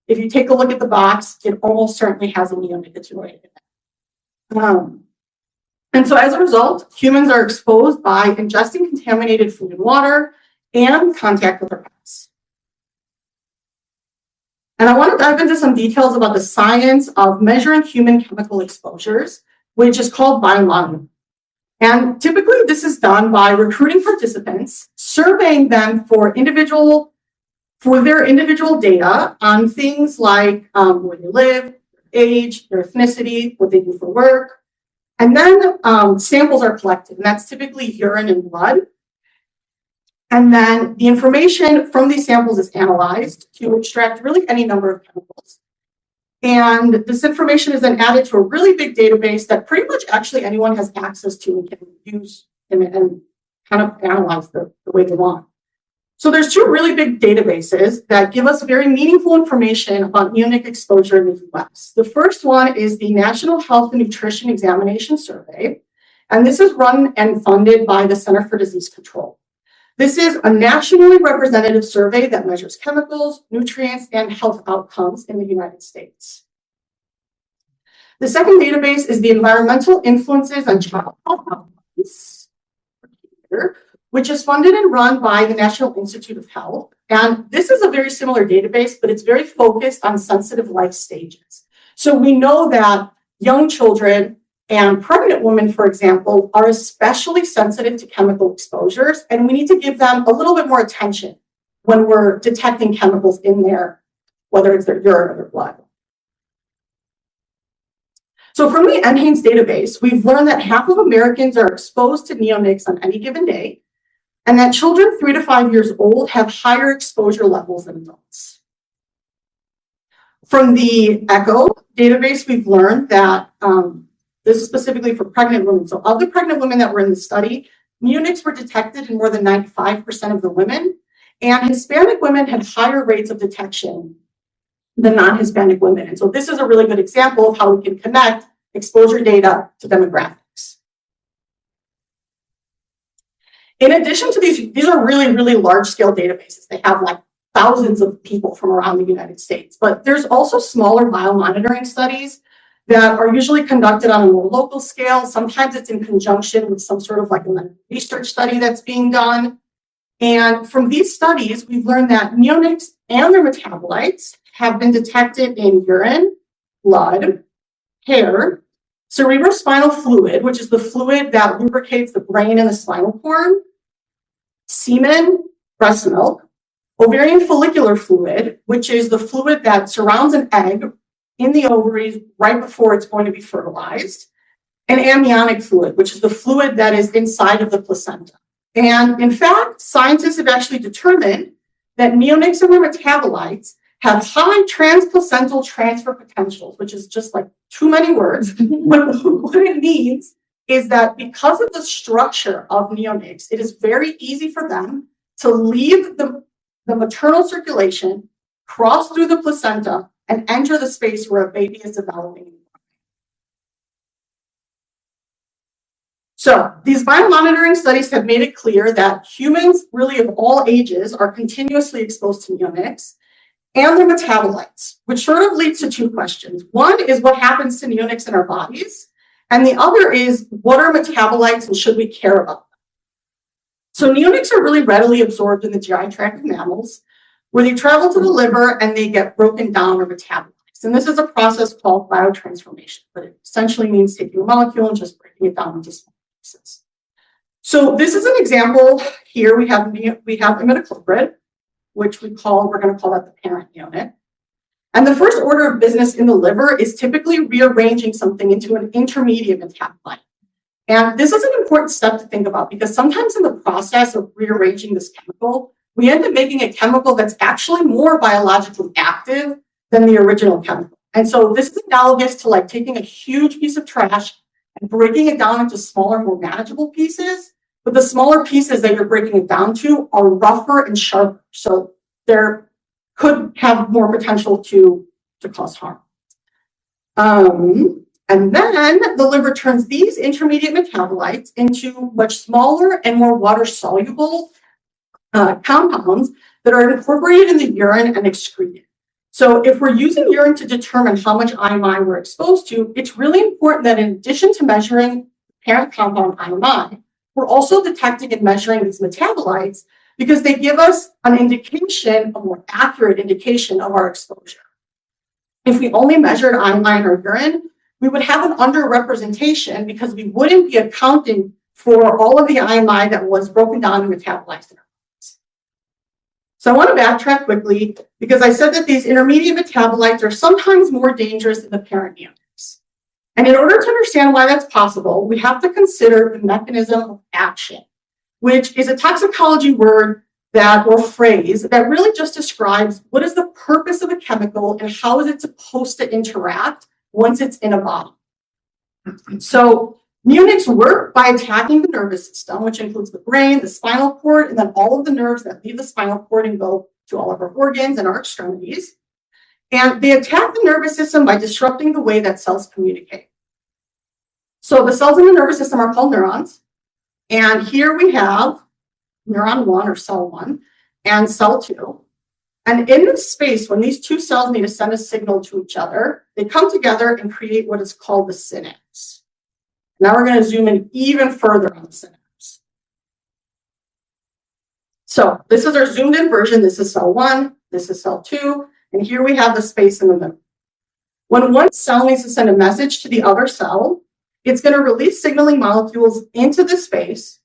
if you take a look at the box, it almost certainly has a neonicotinoid in it. And so as a result, humans are exposed by ingesting contaminated food and water and contact with their pets. And I want to dive into some details about the science of measuring human chemical exposures, which is called biomonitoring. And typically this is done by recruiting participants, surveying them for their individual data on things like where they live, their age, their ethnicity, what they do for work. And then samples are collected, and that's typically urine and blood. And then the information from these samples is analyzed to extract really any number of chemicals. And this information is then added to a really big database that pretty much actually anyone has access to and can use and kind of analyze the way they want. So there's two really big databases that give us very meaningful information about neonic exposure in the US. The first one is the National Health and Nutrition Examination Survey, and this is run and funded by the Center for Disease Control. This is a nationally representative survey that measures chemicals, nutrients, and health outcomes in the United States. The second database is the Environmental Influences on Child Health Outcomes, which is funded and run by the National Institute of Health. And this is a very similar database, but it's very focused on sensitive life stages. So we know that young children and pregnant women, for example, are especially sensitive to chemical exposures, and we need to give them a little bit more attention when we're detecting chemicals in there, whether it's their urine or their blood. So from the NHANES database, we've learned that half of Americans are exposed to neonics on any given day, and that children 3 to 5 years old have higher exposure levels than adults. From the ECHO database, we've learned that this is specifically for pregnant women. So of the pregnant women that were in the study, neonics were detected in more than 95% of the women, and Hispanic women had higher rates of detection than non-Hispanic women. And so this is a really good example of how we can connect exposure data to demographics. In addition to these are really, really large-scale databases. They have like thousands of people from around the United States, but there's also smaller biomonitoring studies that are usually conducted on a more local scale. Sometimes it's in conjunction with some sort of like a research study that's being done. And from these studies, we've learned that neonics and their metabolites have been detected in urine, blood, hair, cerebrospinal fluid, which is the fluid that lubricates the brain and the spinal cord, semen, breast milk, ovarian follicular fluid, which is the fluid that surrounds an egg in the ovaries right before it's going to be fertilized, and amniotic fluid, which is the fluid that is inside of the placenta. And in fact, scientists have actually determined that neonics and their metabolites have high transplacental transfer potentials, which is just like too many words. But what it means is that because of the structure of neonics, it is very easy for them to leave the maternal circulation, cross through the placenta, and enter the space where a baby is developing. So these biomonitoring studies have made it clear that humans really of all ages are continuously exposed to neonics and their metabolites, which sort of leads to two questions. One is what happens to neonics in our bodies, and the other is what are metabolites and should we care about them? So neonics are really readily absorbed in the GI tract of mammals, where they travel to the liver and they get broken down or metabolized. And this is a process called biotransformation, but it essentially means taking a molecule and just breaking it down into small pieces. So this is an example here. We have imidacloprid, which we're going to call that the parent neonic. And the first order of business in the liver is typically rearranging something into an intermediate metabolite. And this is an important step to think about because sometimes in the process of rearranging this chemical, we end up making a chemical that's actually more biologically active than the original chemical. And so this is analogous to like taking a huge piece of trash and breaking it down into smaller, more manageable pieces. But the smaller pieces that you're breaking it down to are rougher and sharper. So there could have more potential to cause harm. And then the liver turns these intermediate metabolites into much smaller and more water-soluble compounds that are incorporated in the urine and excreted. So if we're using urine to determine how much IMI we're exposed to, it's really important that in addition to measuring parent compound IMI, we're also detecting and measuring these metabolites because they give us an indication, a more accurate indication of our exposure. If we only measured IMI in our urine, we would have an underrepresentation because we wouldn't be accounting for all of the IMI that was broken down and metabolized in our bodies. So I want to backtrack quickly because I said that these intermediate metabolites are sometimes more dangerous than the parent neonics. And in order to understand why that's possible, we have to consider the mechanism of action, which is a toxicology word or phrase that really just describes what is the purpose of a chemical and how is it supposed to interact once it's in a body. So neonics work by attacking the nervous system, which includes the brain, the spinal cord, and then all of the nerves that leave the spinal cord and go to all of our organs and our extremities. And they attack the nervous system by disrupting the way that cells communicate. So the cells in the nervous system are called neurons. And here we have neuron 1 or cell 1 and cell 2. And in this space, when these two cells need to send a signal to each other, they come together and create what is called the synapse. Now we're going to zoom in even further on the synapse. So this is our zoomed in version. This is cell 1, this is cell 2, and here we have the space in the middle. When one cell needs to send a message to the other cell, it's going to release signaling molecules into the space.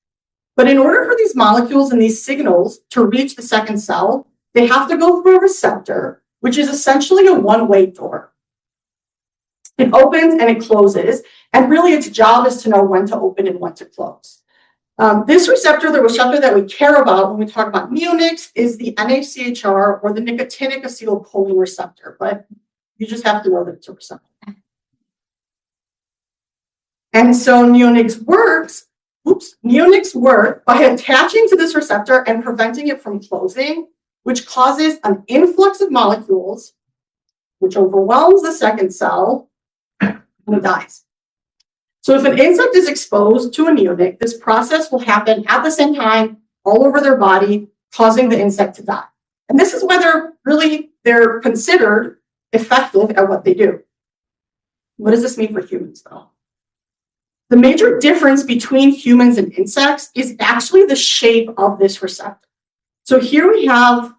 But in order for these molecules and these signals to reach the second cell, they have to go through a receptor, which is essentially a one-way door. It opens and it closes, and really its job is to know when to open and when to close. This receptor, the receptor that we care about when we talk about neonics, is the NACHR or the nicotinic acetylcholine receptor, but you just have to know that it's a receptor. And so neonics work by attaching to this receptor and preventing it from closing, which causes an influx of molecules, which overwhelms the second cell and it dies. So if an insect is exposed to a neonic, this process will happen at the same time all over their body, causing the insect to die. And this is whether really they're considered effective at what they do. What does this mean for humans, though? The major difference between humans and insects is actually the shape of this receptor. So here we have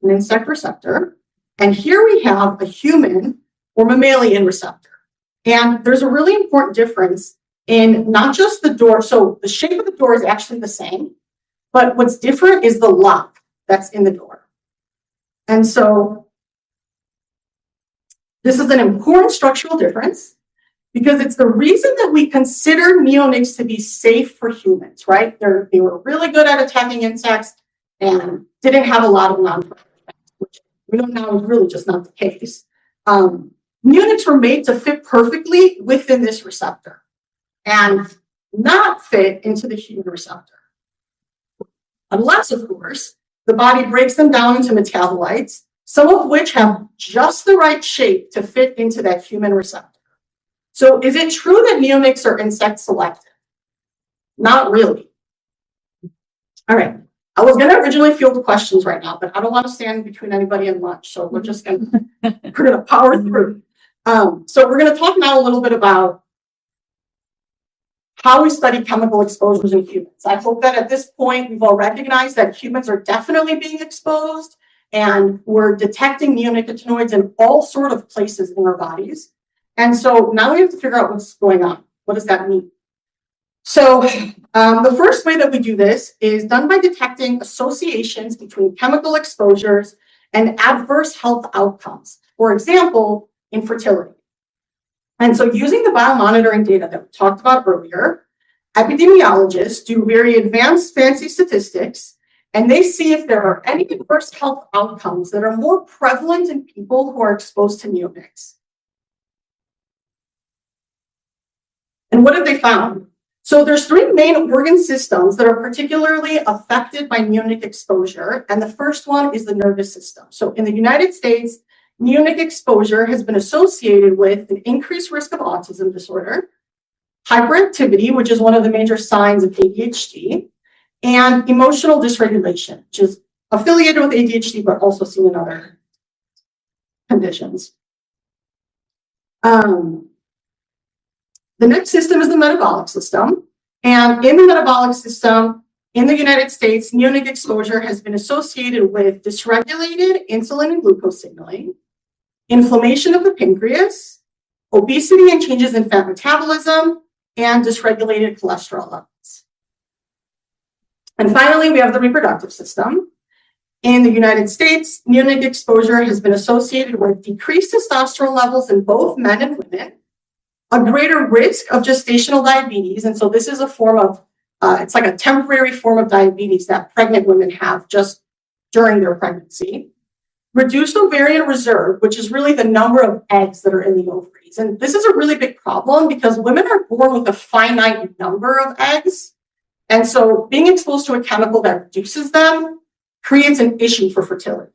an insect receptor, and here we have a human or mammalian receptor. And there's a really important difference in not just the door. So the shape of the door is actually the same, but what's different is the lock that's in the door. And so this is an important structural difference because it's the reason that we consider neonics to be safe for humans, right? They were really good at attacking insects and didn't have a lot of non-target effects, which we know now is really just not the case. Neonics were made to fit perfectly within this receptor and not fit into the human receptor. Unless, of course, the body breaks them down into metabolites, some of which have just the right shape to fit into that human receptor. So is it true that neonics are insect selective? Not really. All right. I was gonna originally field the questions right now, but I don't want to stand between anybody and lunch, so we're gonna power through. So we're gonna talk now a little bit about how we study chemical exposures in humans. I hope that at this point we've all recognized that humans are definitely being exposed, and we're detecting neonicotinoids in all sort of places in our bodies. And so now we have to figure out what's going on. What does that mean? So the first way that we do this is done by detecting associations between chemical exposures and adverse health outcomes. For example, infertility. And so using the biomonitoring data that we talked about earlier, epidemiologists do very advanced fancy statistics, and they see if there are any adverse health outcomes that are more prevalent in people who are exposed to neonics. And what have they found? So there's three main organ systems that are particularly affected by neonic exposure, and the first one is the nervous system. So in the United States, neonic exposure has been associated with an increased risk of autism disorder, hyperactivity, which is one of the major signs of ADHD, and emotional dysregulation, which is affiliated with ADHD, but also seen in other conditions. The next system is the metabolic system. And in the metabolic system, in the United States, neonic exposure has been associated with dysregulated insulin and glucose signaling, inflammation of the pancreas, obesity and changes in fat metabolism, and dysregulated cholesterol levels. And finally, we have the reproductive system. In the United States, neonic exposure has been associated with decreased testosterone levels in both men and women, a greater risk of gestational diabetes. And so this is a form of, it's like a temporary form of diabetes that pregnant women have just during their pregnancy. Reduced ovarian reserve, which is really the number of eggs that are in the ovaries. And this is a really big problem because women are born with a finite number of eggs. And so being exposed to a chemical that reduces them creates an issue for fertility.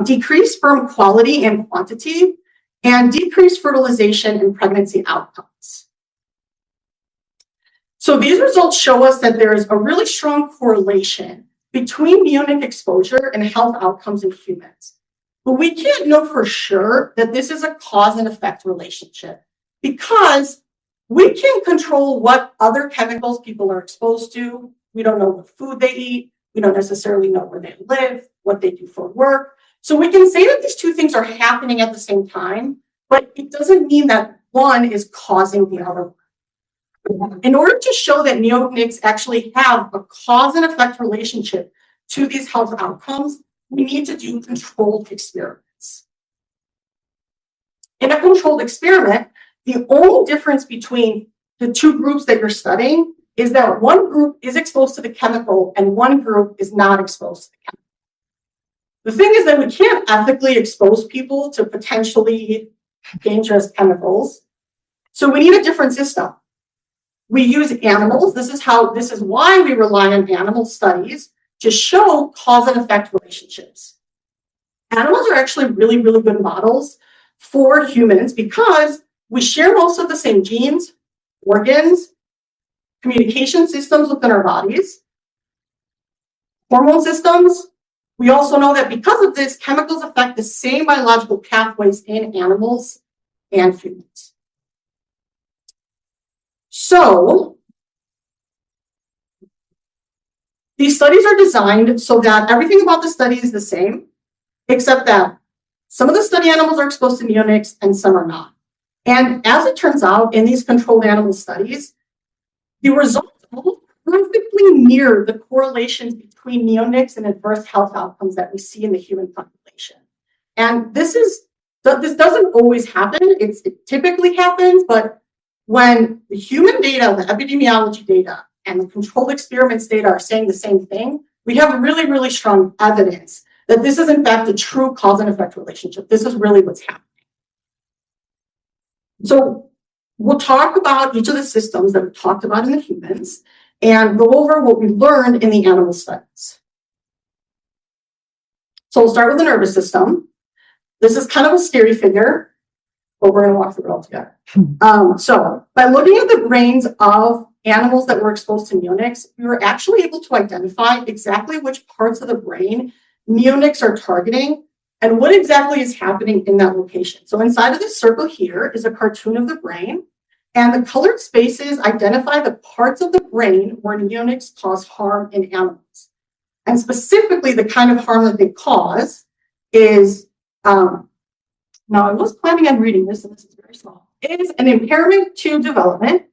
Decreased sperm quality and quantity, and decreased fertilization and pregnancy outcomes. So these results show us that there is a really strong correlation between neonic exposure and health outcomes in humans. But we can't know for sure that this is a cause and effect relationship because we can't control what other chemicals people are exposed to. We don't know what food they eat. We don't necessarily know where they live, what they do for work. So we can say that these two things are happening at the same time, but it doesn't mean that one is causing the other one. In order to show that neonics actually have a cause and effect relationship to these health outcomes, we need to do controlled experiments. In a controlled experiment, the only difference between the two groups that you're studying is that one group is exposed to the chemical and one group is not exposed to the chemical. The thing is that we can't ethically expose people to potentially dangerous chemicals. So we need a different system. We use animals. This is why we rely on animal studies to show cause and effect relationships. Animals are actually really, really good models for humans because we share most of the same genes, organs, communication systems within our bodies, hormone systems. We also know that because of this, chemicals affect the same biological pathways in animals and humans. So these studies are designed so that everything about the study is the same, except that some of the study animals are exposed to neonics and some are not. And as it turns out, in these controlled animal studies, the results almost perfectly mirror the correlations between neonics and adverse health outcomes that we see in the human population. And this doesn't always happen. It typically happens, but when the human data, the epidemiology data, and the controlled experiments data are saying the same thing, we have really, really strong evidence that this is in fact a true cause and effect relationship. This is really what's happening. So we'll talk about each of the systems that we talked about in the humans and go over what we learned in the animal studies. So we'll start with the nervous system. This is kind of a scary figure, but we're going to walk through it all together. So by looking at the brains of animals that were exposed to neonics, we were actually able to identify exactly which parts of the brain neonics are targeting and what exactly is happening in that location. So inside of this circle here is a cartoon of the brain, and the colored spaces identify the parts of the brain where neonics cause harm in animals. And specifically, the kind of harm that they cause is, now I was planning on reading this, and this is very small, is an impairment to development.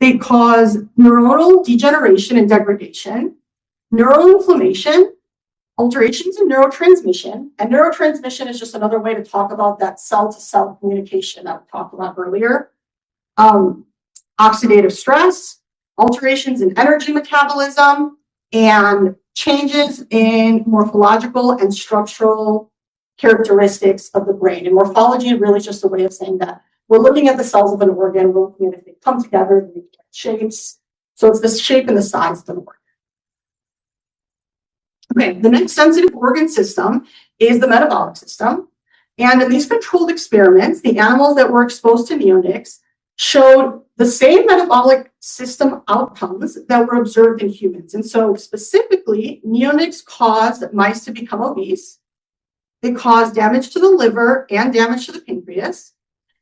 They cause neuronal degeneration and degradation, neural inflammation, alterations in neurotransmission, and neurotransmission is just another way to talk about that cell-to-cell communication that we talked about earlier. Oxidative stress, alterations in energy metabolism, and changes in morphological and structural characteristics of the brain. And morphology really is just a way of saying that we're looking at the cells of an organ, we're looking at if they come together, they get shapes. So it's the shape and the size of an organ. Okay, the next sensitive organ system is the metabolic system. And in these controlled experiments, the animals that were exposed to neonics showed the same metabolic system outcomes that were observed in humans. And so specifically, neonics caused mice to become obese. They caused damage to the liver and damage to the pancreas.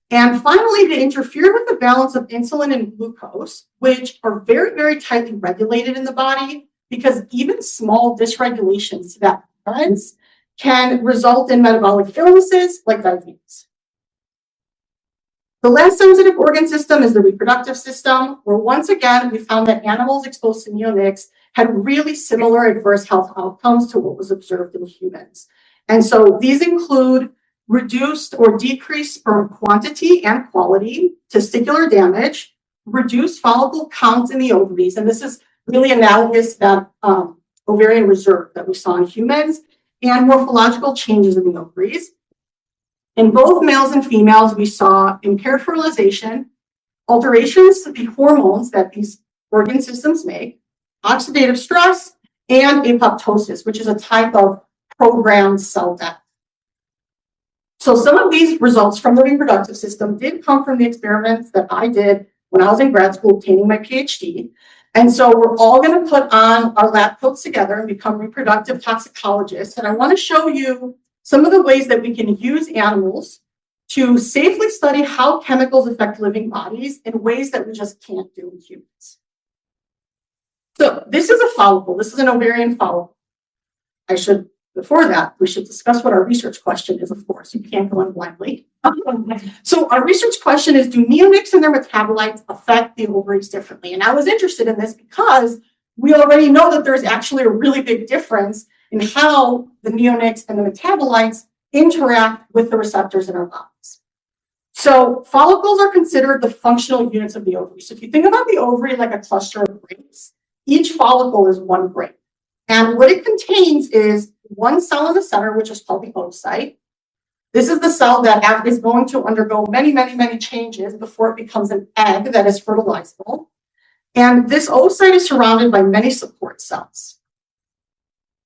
And finally, they interfere with the balance of insulin and glucose, which are very, very tightly regulated in the body, because even small dysregulations to that balance can result in metabolic illnesses like diabetes. The last sensitive organ system is the reproductive system, where once again, we found that animals exposed to neonics had really similar adverse health outcomes to what was observed in humans. And so these include reduced or decreased sperm quantity and quality, testicular damage, reduced follicle counts in the ovaries, and this is really analogous to that ovarian reserve that we saw in humans, and morphological changes in the ovaries. In both males and females, we saw impaired fertilization, alterations to the hormones that these organ systems make, oxidative stress, and apoptosis, which is a type of programmed cell death. So some of these results from the reproductive system did come from the experiments that I did when I was in grad school obtaining my PhD. And so we're all going to put on our lab coats together and become reproductive toxicologists. And I want to show you some of the ways that we can use animals to safely study how chemicals affect living bodies in ways that we just can't do in humans. So this is a follicle. This is an ovarian follicle. Before that, we should discuss what our research question is, of course. You can't go in blindly. So our research question is, do neonics and their metabolites affect the ovaries differently? And I was interested in this because we already know that there's actually a really big difference in how the neonics and the metabolites interact with the receptors in our bodies. So follicles are considered the functional units of the ovary. So if you think about the ovary like a cluster of grapes, each follicle is one grape. And what it contains is one cell in the center, which is called the oocyte. This is the cell that is going to undergo many, many, many changes before it becomes an egg that is fertilizable. And this oocyte is surrounded by many support cells.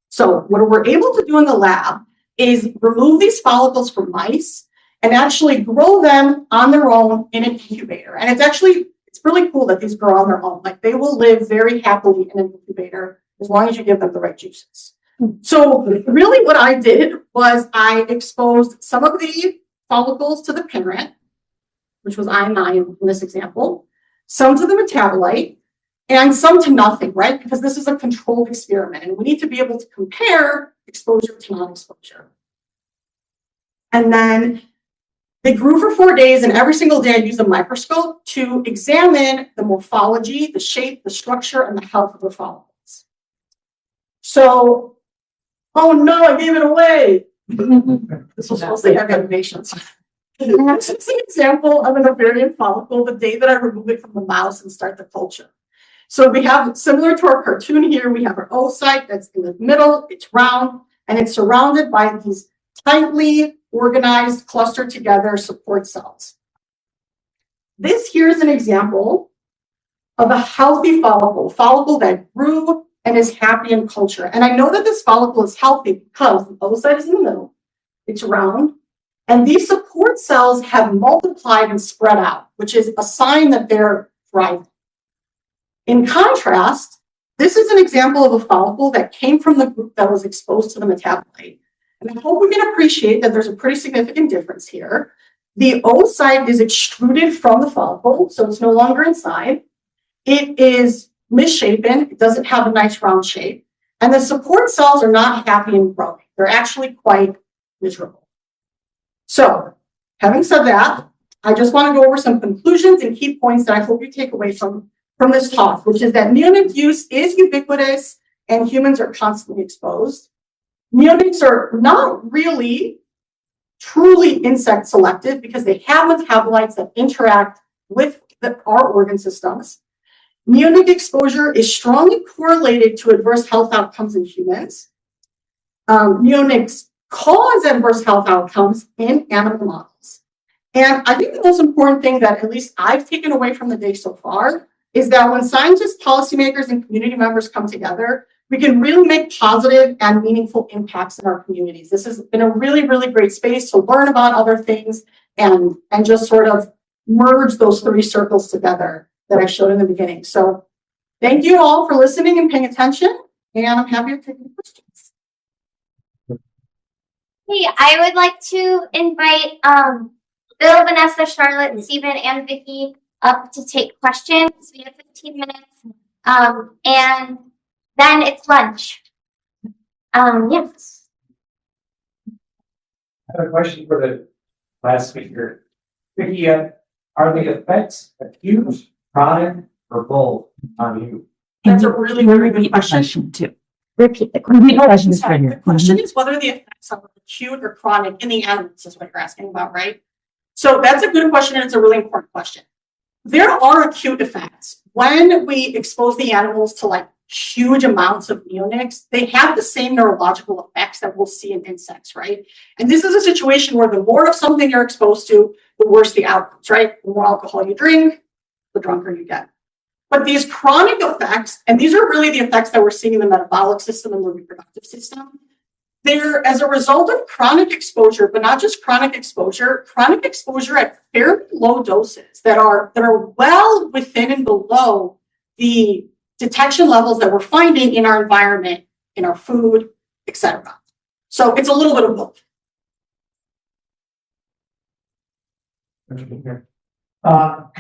So what we're able to do in the lab is remove these follicles from mice and actually grow them on their own in an incubator. And it's really cool that these grow on their own. Like, they will live very happily in an incubator as long as you give them the right juices. So really what I did was I exposed some of the follicles to the parent, which was I9 in this example, some to the metabolite, and some to nothing, right? Because this is a controlled experiment, and we need to be able to compare exposure to non-exposure. And then they grew for 4 days, and every single day I used a microscope to examine the morphology, the shape, the structure, and the health of the follicles. So, oh no, I gave it away. This was supposed to have animations. This is an example of an ovarian follicle the day that I remove it from the mouse and start the culture. So we have, similar to our cartoon here, we have our oocyte that's in the middle, it's round, and it's surrounded by these tightly organized, clustered together support cells. This here is an example of a healthy follicle that grew and is happy in culture. And I know that this follicle is healthy because the oocyte is in the middle, it's round, and these support cells have multiplied and spread out, which is a sign that they're thriving. In contrast, this is an example of a follicle that came from the group that was exposed to the metabolite. And I hope we can appreciate that there's a pretty significant difference here. The oocyte is extruded from the follicle, so it's no longer inside. It is misshapen, it doesn't have a nice round shape, and the support cells are not happy and growing. They're actually quite miserable. So, having said that, I just want to go over some conclusions and key points that I hope you take away from this talk, which is that neonic use is ubiquitous and humans are constantly exposed. Neonics are not really truly insect selective because they have metabolites that interact with our organ systems. Neonic exposure is strongly correlated to adverse health outcomes in humans. Neonics cause adverse health outcomes in animal models. And I think the most important thing that at least I've taken away from the day so far is that when scientists, policymakers, and community members come together, we can really make positive and meaningful impacts in our communities. This has been a really, really great space to learn about other things and just sort of merge those three circles together that I showed in the beginning. So thank you all for listening and paying attention, and I'm happy to take any questions. Hey, I would like to invite Bill, Vanessa, Charlotte, Stephen, and Vicki up to take questions. We have 15 minutes, and then it's lunch. Yes. I have a question for the last speaker. Vicki, are the effects acute, chronic, or both on you? That's a really, very good question. too. Repeat the Repeat the question. The question is whether the effects are acute or chronic in the animals is what you're asking about, right? So that's a good question, and it's a really important question. There are acute effects. When we expose the animals to like huge amounts of neonics, they have the same neurological effects that we'll see in insects, right? And this is a situation where the more of something you're exposed to, the worse the outcomes, right? The more alcohol you drink, the drunker you get. But these chronic effects, and these are really the effects that we're seeing in the metabolic system and the reproductive system, they're as a result of chronic exposure, but not just chronic exposure at fairly low doses that are well within and below the detection levels that we're finding in our environment, in our food, etc. So it's a little bit of both. Can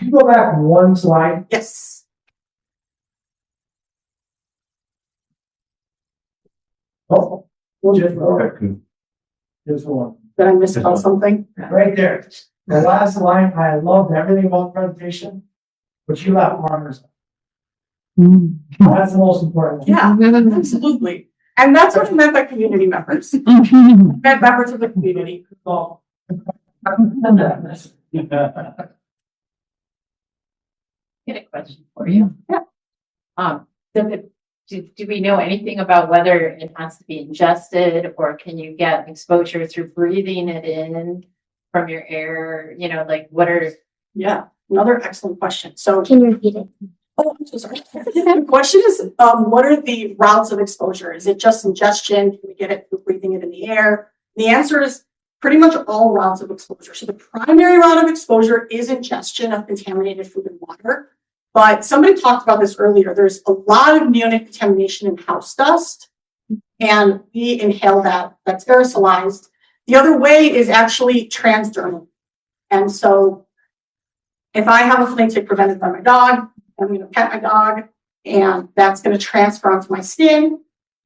you go back one slide? Yes. Oh, just one. Did I misspell something? Right there. The last line, I loved everything about the presentation, but you left markers. That's the most important one. Yeah, absolutely. And that's what I meant by community members. I meant members of the community. Oh. Get a question for you. Yeah. Do we know anything about whether it has to be ingested, or can you get exposure through breathing it in from your air? You know, like what are? Yeah, another excellent question. So Can you repeat it? oh, I'm so sorry. The question is, what are the routes of exposure? Is it just ingestion? Can we get it through breathing it in the air? The answer is pretty much all routes of exposure. So the primary route of exposure is ingestion of contaminated food and water. But somebody talked about this earlier. There's a lot of neonic contamination in house dust, and we inhale that. That's aerosolized. The other way is actually transdermal. And so if I have a flea tick prevented by my dog, I'm going to pet my dog, and that's going to transfer onto my skin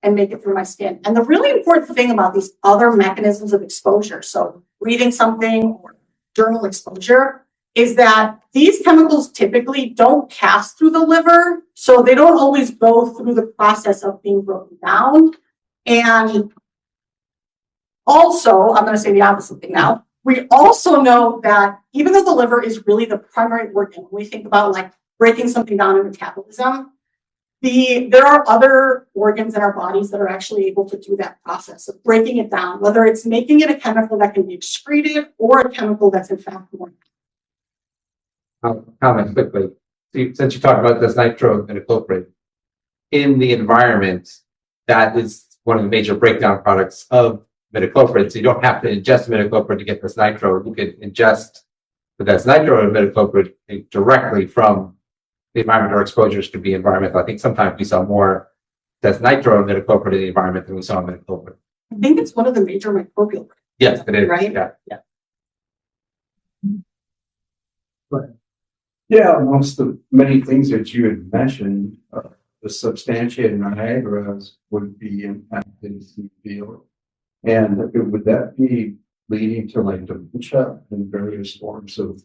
and make it through my skin. And the really important thing about these other mechanisms of exposure, so breathing something or dermal exposure, is that these chemicals typically don't pass through the liver, so they don't always go through the process of being broken down. And also, I'm going to say the opposite thing now. We also know that even though the liver is really the primary organ, when we think about like breaking something down in metabolism, there are other organs in our bodies that are actually able to do that process of breaking it down, whether it's making it a chemical that can be excreted or a chemical that's in fact more. I'll comment quickly. Since you talked about this nitrometacloprid, in the environment, that is one of the major breakdown products of metacloprid. So you don't have to ingest metacloprid to get this nitro. You can ingest the nitrometacloprid directly from the environment or exposures could be environmental. I think sometimes we saw more that's nitro-imidacloprid in the environment than we saw imidacloprid. I think it's one of the major microbial. Yes, it is. Right? Yeah. Yeah, amongst the many things that you had mentioned, the substantiated Niagaras would be impacted in the field. And would that be leading to like dementia and various forms of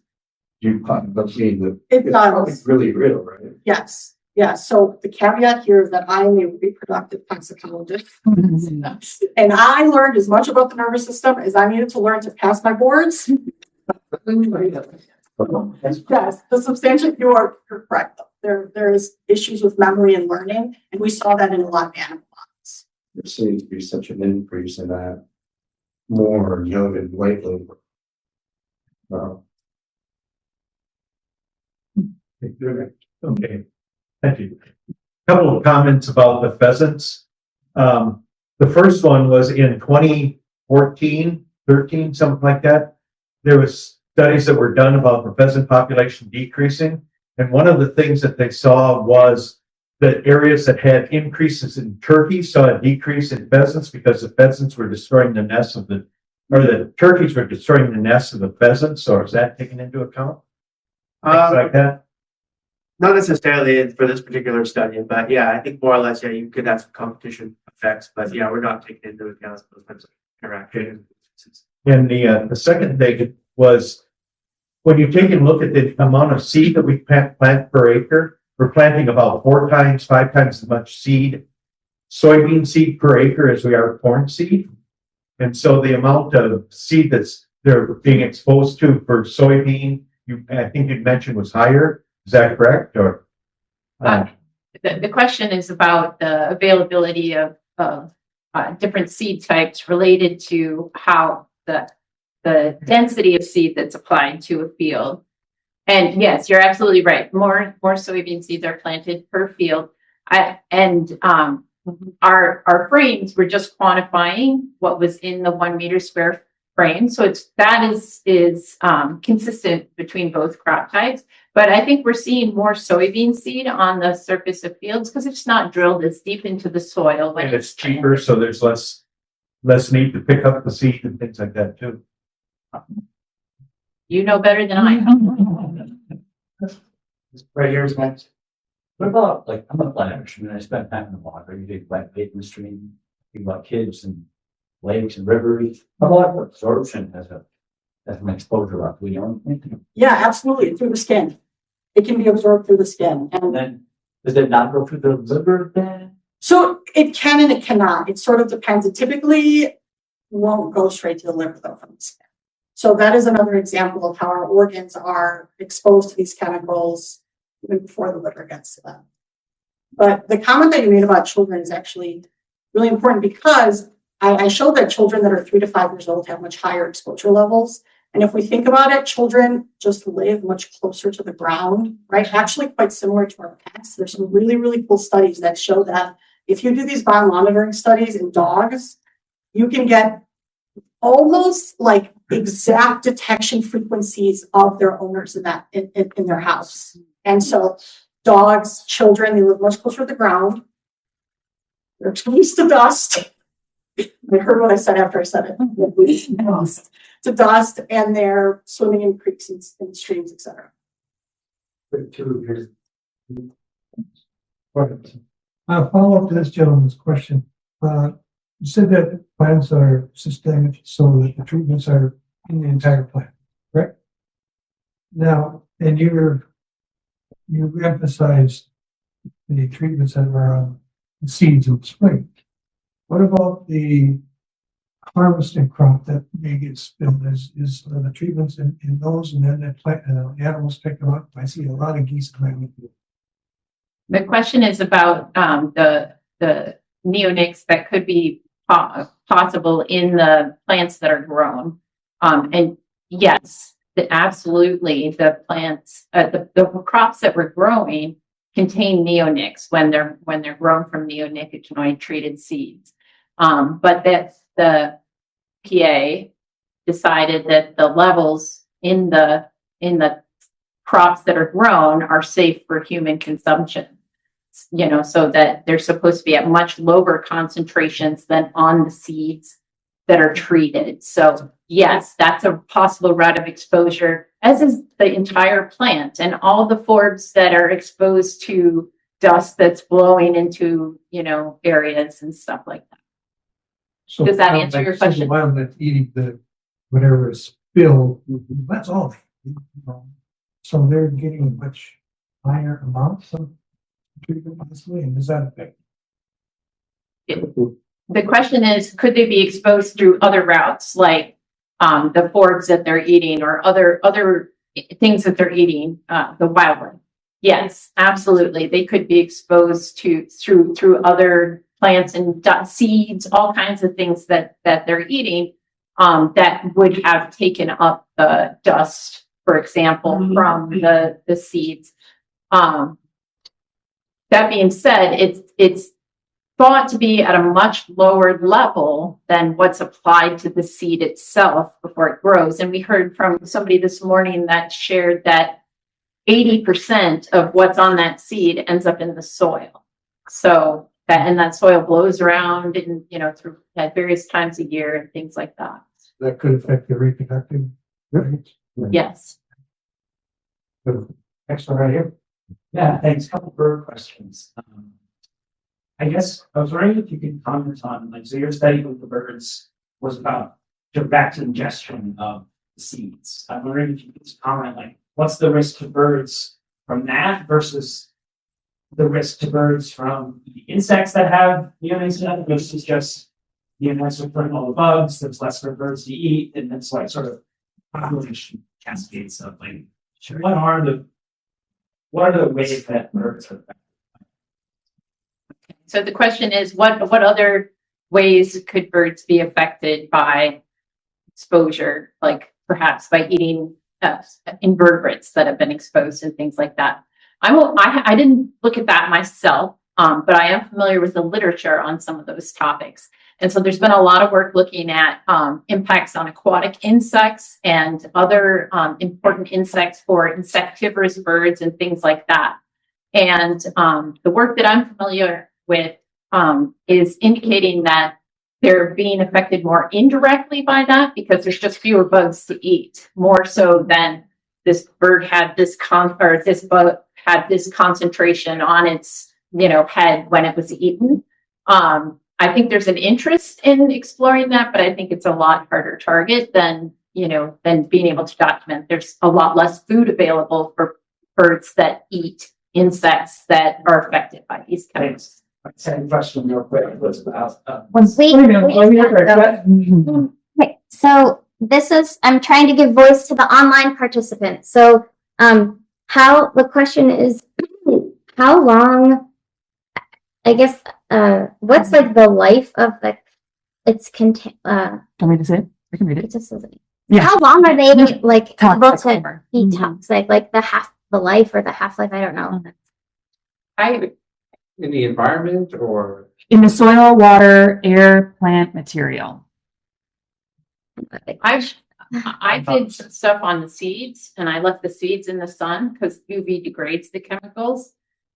possibility that It probably does. really real, right? Yes. Yeah. So the caveat here is that I am a reproductive toxicologist. And I learned as much about the nervous system as I needed to learn to pass my boards. Yes, the substantial, you're correct. There is issues with memory and learning, and we saw that in a lot of animal models. There seems to be such an increase in that more noted lately. Okay, thank you. Couple of comments about the pheasants. The first one was in 2014, 13, something like that. There was studies that were done about the pheasant population decreasing. And one of the things that they saw was that areas that had increases in turkeys saw a decrease in pheasants because the pheasants were destroying the nests of the turkeys were destroying the nests of the pheasants. So is that taken into account? Things like that? Not necessarily for this particular study, but yeah, I think more or less, yeah, you could have some competition effects, but yeah, we're not taking into account those types of interactions. And the second thing was when you take a look at the amount of seed that we plant per acre, we're planting about 5 times as much soybean seed per acre as we are corn seed. And so the amount of seed that's they're being exposed to for soybean, I think you mentioned was higher. Is that correct? Or The question is about the availability of different seed types related to how the density of seed that's applied to a field. And yes, you're absolutely right. More soybean seeds are planted per field. Our frames were just quantifying what was in the 1 meter square frame. So that is consistent between both crop types. But I think we're seeing more soybean seed on the surface of fields because it's not drilled as deep into the soil. and it's cheaper, so there's less need to pick up the seed and things like that too. You know better than I. Right here's next. What about, like, I'm a planner, I mean, I spent time in the water, you did wet paper stream, think about kids and lakes and rivers. How about absorption as an exposure route? We know anything? Yeah, absolutely, through the skin. It can be absorbed through the skin. And then, does it not go through the liver then? So it can and it cannot. It sort of depends. It typically won't go straight to the liver though from the skin. So that is another example of how our organs are exposed to these chemicals even before the liver gets to them. But the comment that you made about children is actually really important because I showed that children that are 3 to 5 years old have much higher exposure levels. And if we think about it, children just live much closer to the ground, right? Actually quite similar to our pets. There's some really, really cool studies that show that if you do these biomonitoring studies in dogs, you can get almost like exact detection frequencies of their owners in their house. And so dogs, children, they live much closer to the ground. They're exposed to dust. I heard what I said after I said it. To dust, and they're swimming in creeks and streams, etc. Follow up to this gentleman's question. You said that plants are systemic, so that the treatments are in the entire plant, correct? Now, and you emphasized the treatments that are on the seeds in the spring. What about the harvesting crop that may get spilled? Is the treatments in those, and then the plant animals pick them up? I see a lot of geese coming. The question is about the neonics that could be possible in the plants that are grown. And yes, absolutely, the plants, the crops that we're growing contain neonics when they're grown from neonicotinoid treated seeds. But that's the PA decided that the levels in the crops that are grown are safe for human consumption. You know, so that they're supposed to be at much lower concentrations than on the seeds that are treated. So yes, that's a possible route of exposure, as is the entire plant and all the forbs that are exposed to dust that's blowing into, you know, areas and stuff like that. So Does that now, answer like, your so the question? one that's eating the, whatever is spilled, that's all. they eat, you know. So they're getting much higher amounts of treatment possibly, and does that affect? The question is, could they be exposed through other routes, like the forbs that they're eating or other things that they're eating, the wildlife? Yes, absolutely. They could be exposed to through other plants and seeds, all kinds of things that they're eating that would have taken up the dust, for example, from the seeds. That being said, it's thought to be at a much lower level than what's applied to the seed itself before it grows. And we heard from somebody this morning that shared that 80% of what's on that seed ends up in the soil. So that soil blows around and, you know, through at various times a year and things like that. That could affect the reproductive rates. Yes. Next one right here. Yeah, thanks. Couple bird questions. I guess I was wondering if you could comment on, like, so your study with the birds was about direct ingestion of the seeds. I'm wondering if you could just comment, like, what's the risk to birds from that versus the risk to birds from the insects that have neonics in it, versus just neonics are putting all the bugs, there's less for birds to eat, and it's like sort of population cascades of like, what are the ways that birds are affected? So the question is, what other ways could birds be affected by exposure, like perhaps by eating invertebrates that have been exposed and things like that? I didn't look at that myself, but I am familiar with the literature on some of those topics. And so there's been a lot of work looking at impacts on aquatic insects and other important insects for insectivorous birds and things like that. And the work that I'm familiar with is indicating that they're being affected more indirectly by that because there's just fewer bugs to eat, more so than this bird had this bug had this concentration on its, you know, head when it was eaten. I think there's an interest in exploring that, but I think it's a lot harder target than, you know, than being able to document. There's a lot less food available for birds that eat insects that are affected by these chemicals. Second question real quick was about Okay, so this is, I'm trying to give voice to the online participants. So, the question is, how long, I guess, what's like the life of the, Want me to say it? I can read it. Yeah. how long are they like able Toxic. to be toxic? Like the life or the half-life, I don't know. In the environment or? In the soil, water, air, plant material. I did some stuff on the seeds and I left the seeds in the sun because UV degrades the chemicals.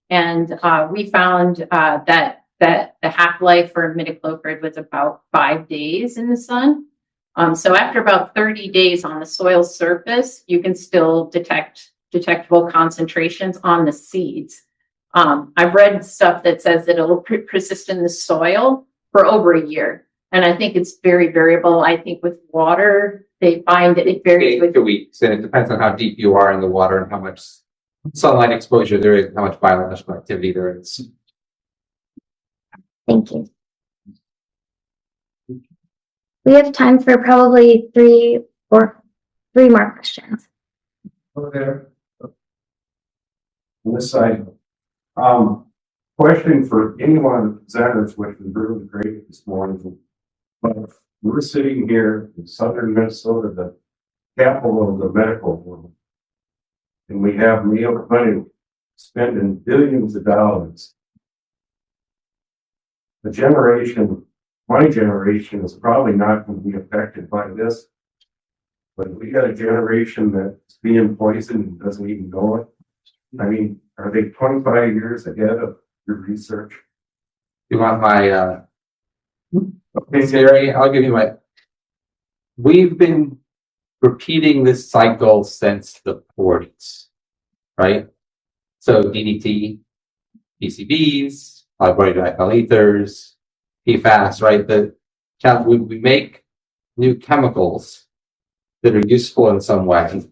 And we found that the half-life for imidacloprid was about 5 days in the sun. So after about 30 days on the soil surface, you can still detect detectable concentrations on the seeds. I've read stuff that says that it'll persist in the soil for over a year. And I think it's very variable. I think with water, they find that it varies with 2 weeks, and it depends on how deep you are in the water and how much sunlight exposure there is, how much biological activity there is. Thank you. We have time for probably three more questions. Over there. On this side. Question for anyone of the presenters, which was really great this morning. But we're sitting here in southern Minnesota, the capital of the medical world. And we have Neonicotinoids spending billions of dollars. My generation is probably not going to be affected by this. but we got a generation that's being poisoned and doesn't even know it. I mean, are they 25 years ahead of your research? You want my, theory? I'll give you my, we've been repeating this cycle since the 40s, right? So DDT, PCBs, polyboard ethers, PFAS, right? We make new chemicals that are useful in some way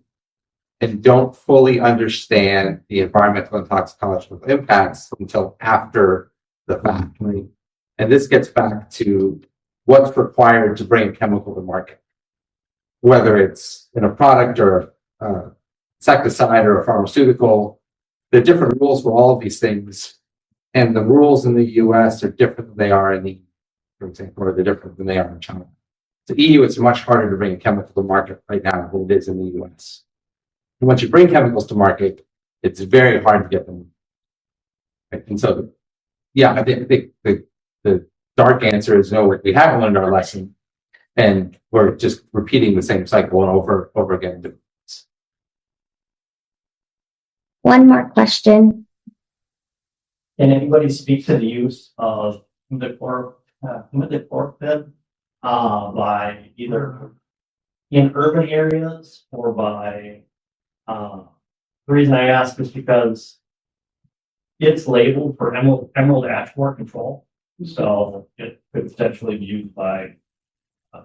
and don't fully understand the environmental and toxicological impacts until after the fact, right? And this gets back to what's required to bring a chemical to market, whether it's in a product or insecticide or a pharmaceutical. There are different rules for all of these things, and the rules in the US are different than they are in the, for example, or they're different than they are in China. The EU, it's much harder to bring a chemical to market right now than it is in the US. And once you bring chemicals to market, it's very hard to get them. Right? And so, yeah, I think the dark answer is no, we haven't learned our lesson, and we're just repeating the same cycle and over again. One more question. Can anybody speak to the use of imidacloprid by either in urban areas or by, the reason I ask is because it's labeled for emerald ash borer control. So it could potentially be used by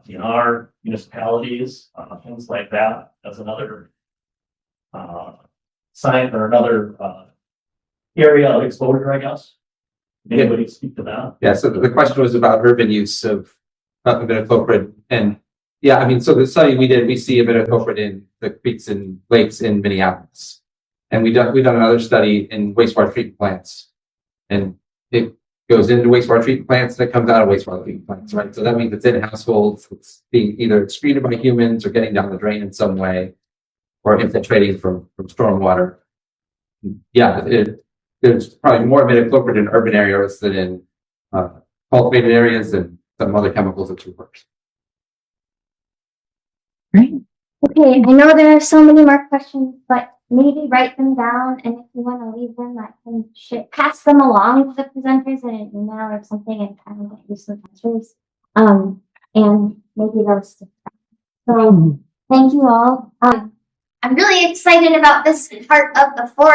DNR, municipalities, things like that as another sign or another area of exposure, I guess. Anybody speak to that? Yeah, so the question was about urban use of imidacloprid. And yeah, I mean, so the study we did, we see imidacloprid in the creeks and lakes in Minneapolis. And we've done another study in wastewater treatment plants. And it goes into wastewater treatment plants and it comes out of wastewater treatment plants, right? So that means it's in households, it's being either excreted by humans or getting down the drain in some way, or infiltrating from stormwater. Yeah, there's probably more imidacloprid in urban areas than in cultivated areas and some other chemicals that you work. Right. Okay, I know there are so many more questions, but maybe write them down, and if you want to leave them, I can pass them along to the presenters in an email or something and kind of get you some answers. And maybe those. So thank you all. I'm really excited about this part of the for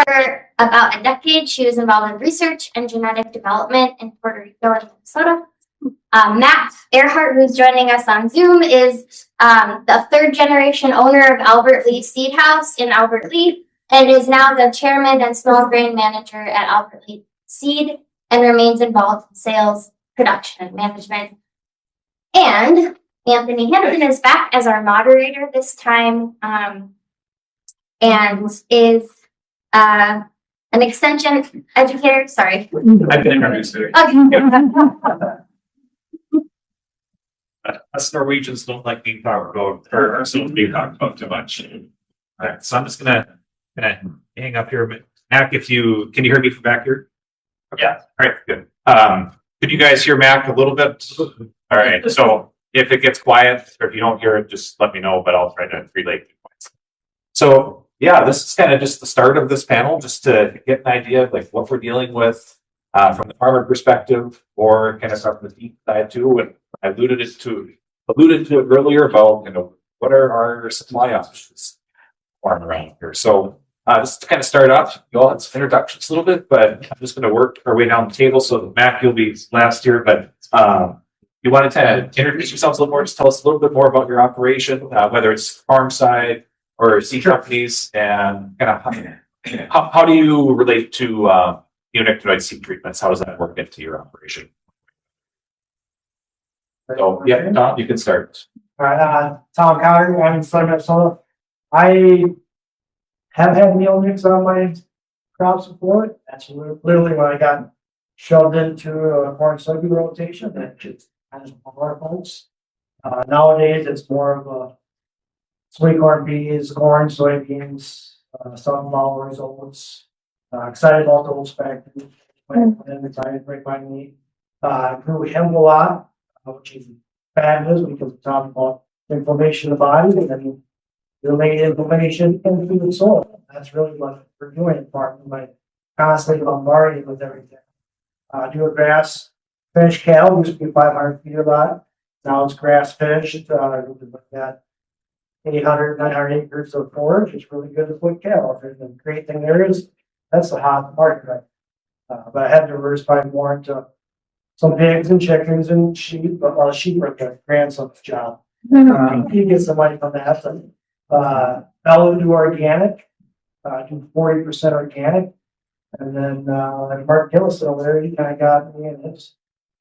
about a decade. She was involved in research and genetic development in Puerto Rico and Minnesota. Matt Erhardt, who's joining us on Zoom, is the third generation owner of Albert Lee Seed House in Albert Lee, and is now the chairman and small grain manager at Albert Lee Seed, and remains involved in sales, production, and management. And Anthony Hampton is back as our moderator this time, and is an extension educator. Sorry. I've been introduced to it. Okay. Us Norwegians don't like being talked about, or ourselves being talked about too much. All right, so I'm just gonna hang up here a bit. Mac, can you hear me from back here? Yeah. All right, good. Could you guys hear Mac a little bit? All right, so if it gets quiet or if you don't hear it, just let me know, but I'll try to relay the points. So yeah, this is kind of just the start of this panel, just to get an idea of like what we're dealing with from the farmer perspective, or kind of from the feed side too. And I alluded to it earlier about, what are our supply options farm around here. So just to kind of start off, you all had some introductions a little bit, but I'm just going to work our way down the table. So Mac, you'll be last here, but you want to introduce yourselves a little more, just tell us a little bit more about your operation, whether it's farm side or seed companies, and kind of how do you relate to Neonicotinoid seed treatments? How does that work into your operation? So yeah, Tom, you can start. All right, Tom Cotter, I'm in Southern Minnesota. I have had Neonics on my crops before. That's literally when I got shoved into a corn soybean rotation. That just has more folks. Nowadays, it's more of a sweet corn, peas, corn, soybeans, sunflowers, oats. Excited about the oats factory. I'm excited to break my knee. Grew hemp a lot, which is fabulous because we talk about inflammation of the body, and then Relate information into the soil. That's really what we're doing, partly like constantly bombarding with everything. Do a grass finish cattle, used to be 500 feet a lot. Now it's grass finished, like that 800, 900 acres of forage. It's really good to put cattle. And the great thing there is, that's the hot market, right? But I had to diversify more into some pigs and chickens and sheep, but while sheep are the grandson's job. He gets some money from that. Bella do organic, do 40% organic. And then, Mark Gillis over there, he kind of got me in his,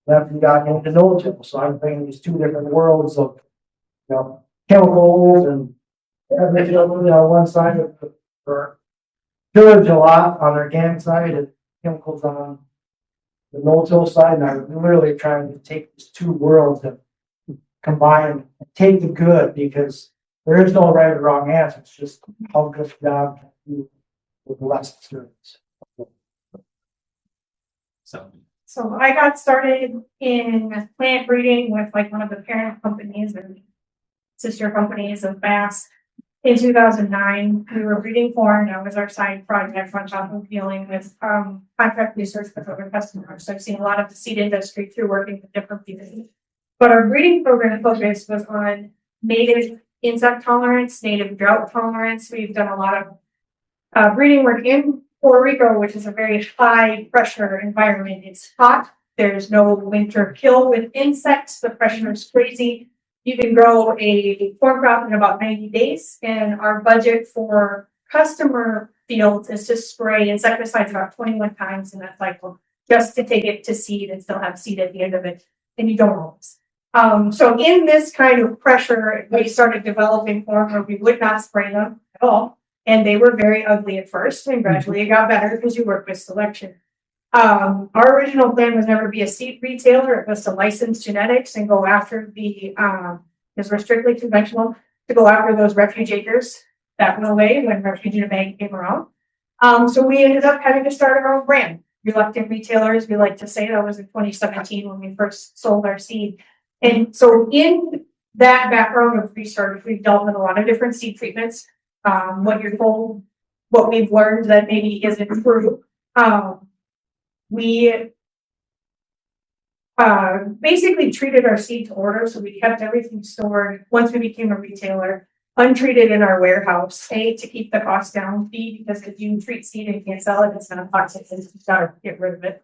left and got into no-till. So I'm thinking these two different worlds of, chemicals and everything, one side of for tillage a lot on the organic side and chemicals on the no-till side. And I'm literally trying to take these two worlds and combine and take the good, because there is no right or wrong answer. It's just how good a job can you with less experience. So I got started in plant breeding with like one of the parent companies and sister companies of Bass in 2009. We were breeding corn. That was our side project on top of dealing with contract research with other customers. So I've seen a lot of the seed industry through working with different people. But our breeding program focus was on native insect tolerance, native drought tolerance. We've done a lot of breeding work in Puerto Rico, which is a very high pressure environment. It's hot. There's no winter kill with insects. The pressure is crazy. You can grow a corn crop in about 90 days. And our budget for customer fields is to spray insecticides about 21 times in that cycle, just to take it to seed and still have seed at the end of it. And you don't always. So in this kind of pressure, we started developing corn where we would not spray them at all. And they were very ugly at first, and gradually it got better because you work with selection. Our original plan was never be a seed retailer. It was to license genetics and go after the, because we're strictly conventional, to go after those refuge acres that went away when Refuge in a Bag came around. So we ended up having to start our own brand. Reluctant retailers, we like to say, that was in 2017 when we first sold our seed. And so in that background of research, we've dealt with a lot of different seed treatments. What you're told, what we've learned that maybe isn't true. We basically treated our seed to order, so we kept everything stored once we became a retailer, untreated in our warehouse, A, to keep the cost down, B, because if you treat seed and can't sell it, it's not toxic, so you gotta get rid of it.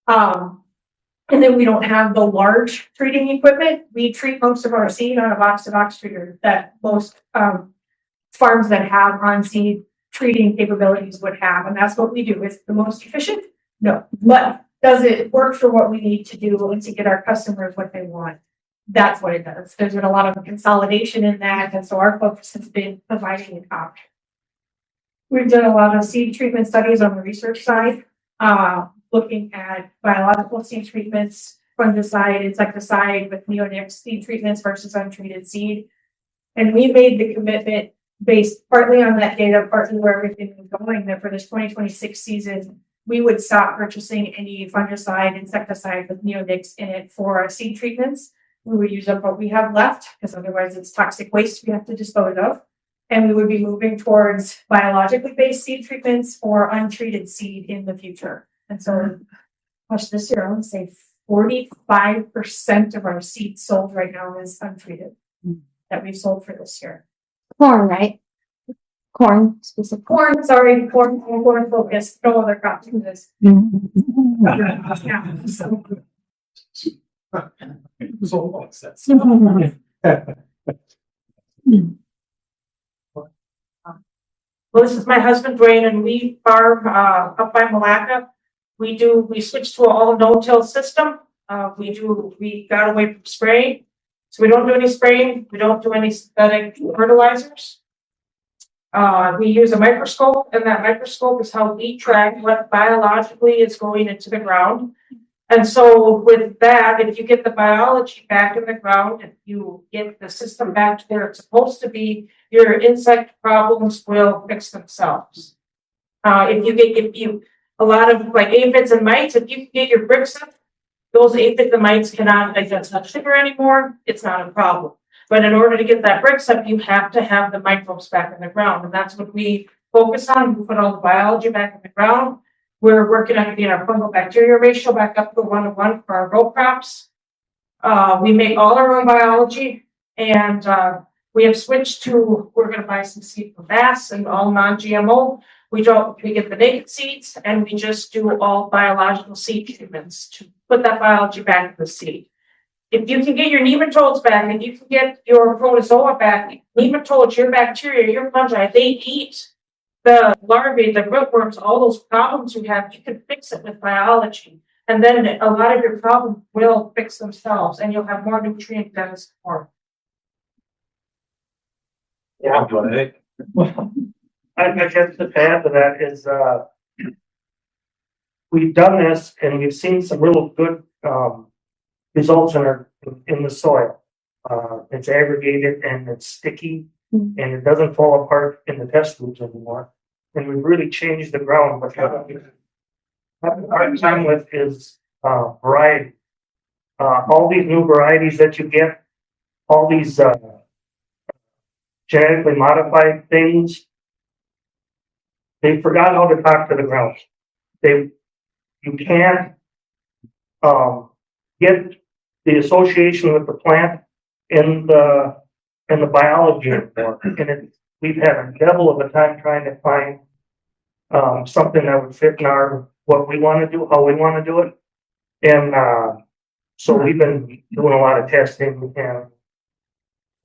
And then we don't have the large treating equipment. We treat most of our seed on a box-to-box treater that most farms that have on seed treating capabilities would have, and that's what we do. Is the most efficient? No, but does it work for what we need to do and to get our customers what they want? That's what it does. There's been a lot of consolidation in that, and so our focus has been providing an option. We've done a lot of seed treatment studies on the research side, looking at biological seed treatments, fungicide, insecticide with Neonics seed treatments versus untreated seed, and we made the commitment based partly on that data, partly where everything was going, that for this 2026 season, we would stop purchasing any fungicide, insecticide with Neonics in it for our seed treatments. We would use up what we have left, because otherwise it's toxic waste we have to dispose of. And we would be moving towards biologically based seed treatments for untreated seed in the future. And so, gosh, this year, I would say 45% of our seed sold right now is untreated that we've sold for this year. Corn, right? Corn, specific. Corn, sorry, corn focused, no other crops in this. Yeah. Well, this is my husband Duane, and we farm up by Malacca. We switched to all no-till system. We got away from spraying. So we don't do any spraying. We don't do any synthetic fertilizers. We use a microscope, and that microscope is how we track what biologically is going into the ground. And so with that, if you get the biology back in the ground, if you get the system back to where it's supposed to be, your insect problems will fix themselves. If you get a lot of like aphids and mites, if you get your bricks up, those aphids and mites cannot digest sugar anymore. It's not a problem. But in order to get that bricks up, you have to have the microbes back in the ground, and that's what we focus on. We put all the biology back in the ground. We're working on getting our fungal bacteria ratio back up to 1:1 for our row crops. We make all our own biology, and we have switched to, we're going to buy some seed from Bass and all non-GMO. We get the naked seeds, and we just do all biological seed treatments to put that biology back in the seed. If you can get your nematodes back, and you can get your protozoa back, nematodes, your bacteria, your fungi, they eat the larvae, the rootworms, all those problems you have, you can fix it with biology. And then a lot of your problems will fix themselves, and you'll have more nutrient dense form. Yeah. Well, I guess to add to that is, we've done this and we've seen some real good, results in the soil. It's aggregated and it's sticky and it doesn't fall apart in the test tubes anymore. And we've really changed the ground. But having a hard time with is variety. All these new varieties that you get, all these genetically modified things, they forgot how to talk to the ground. You can't get the association with the plant in the biology anymore. And we've had a devil of a time trying to find something that would fit in what we want to do, how we want to do it. And so we've been doing a lot of testing and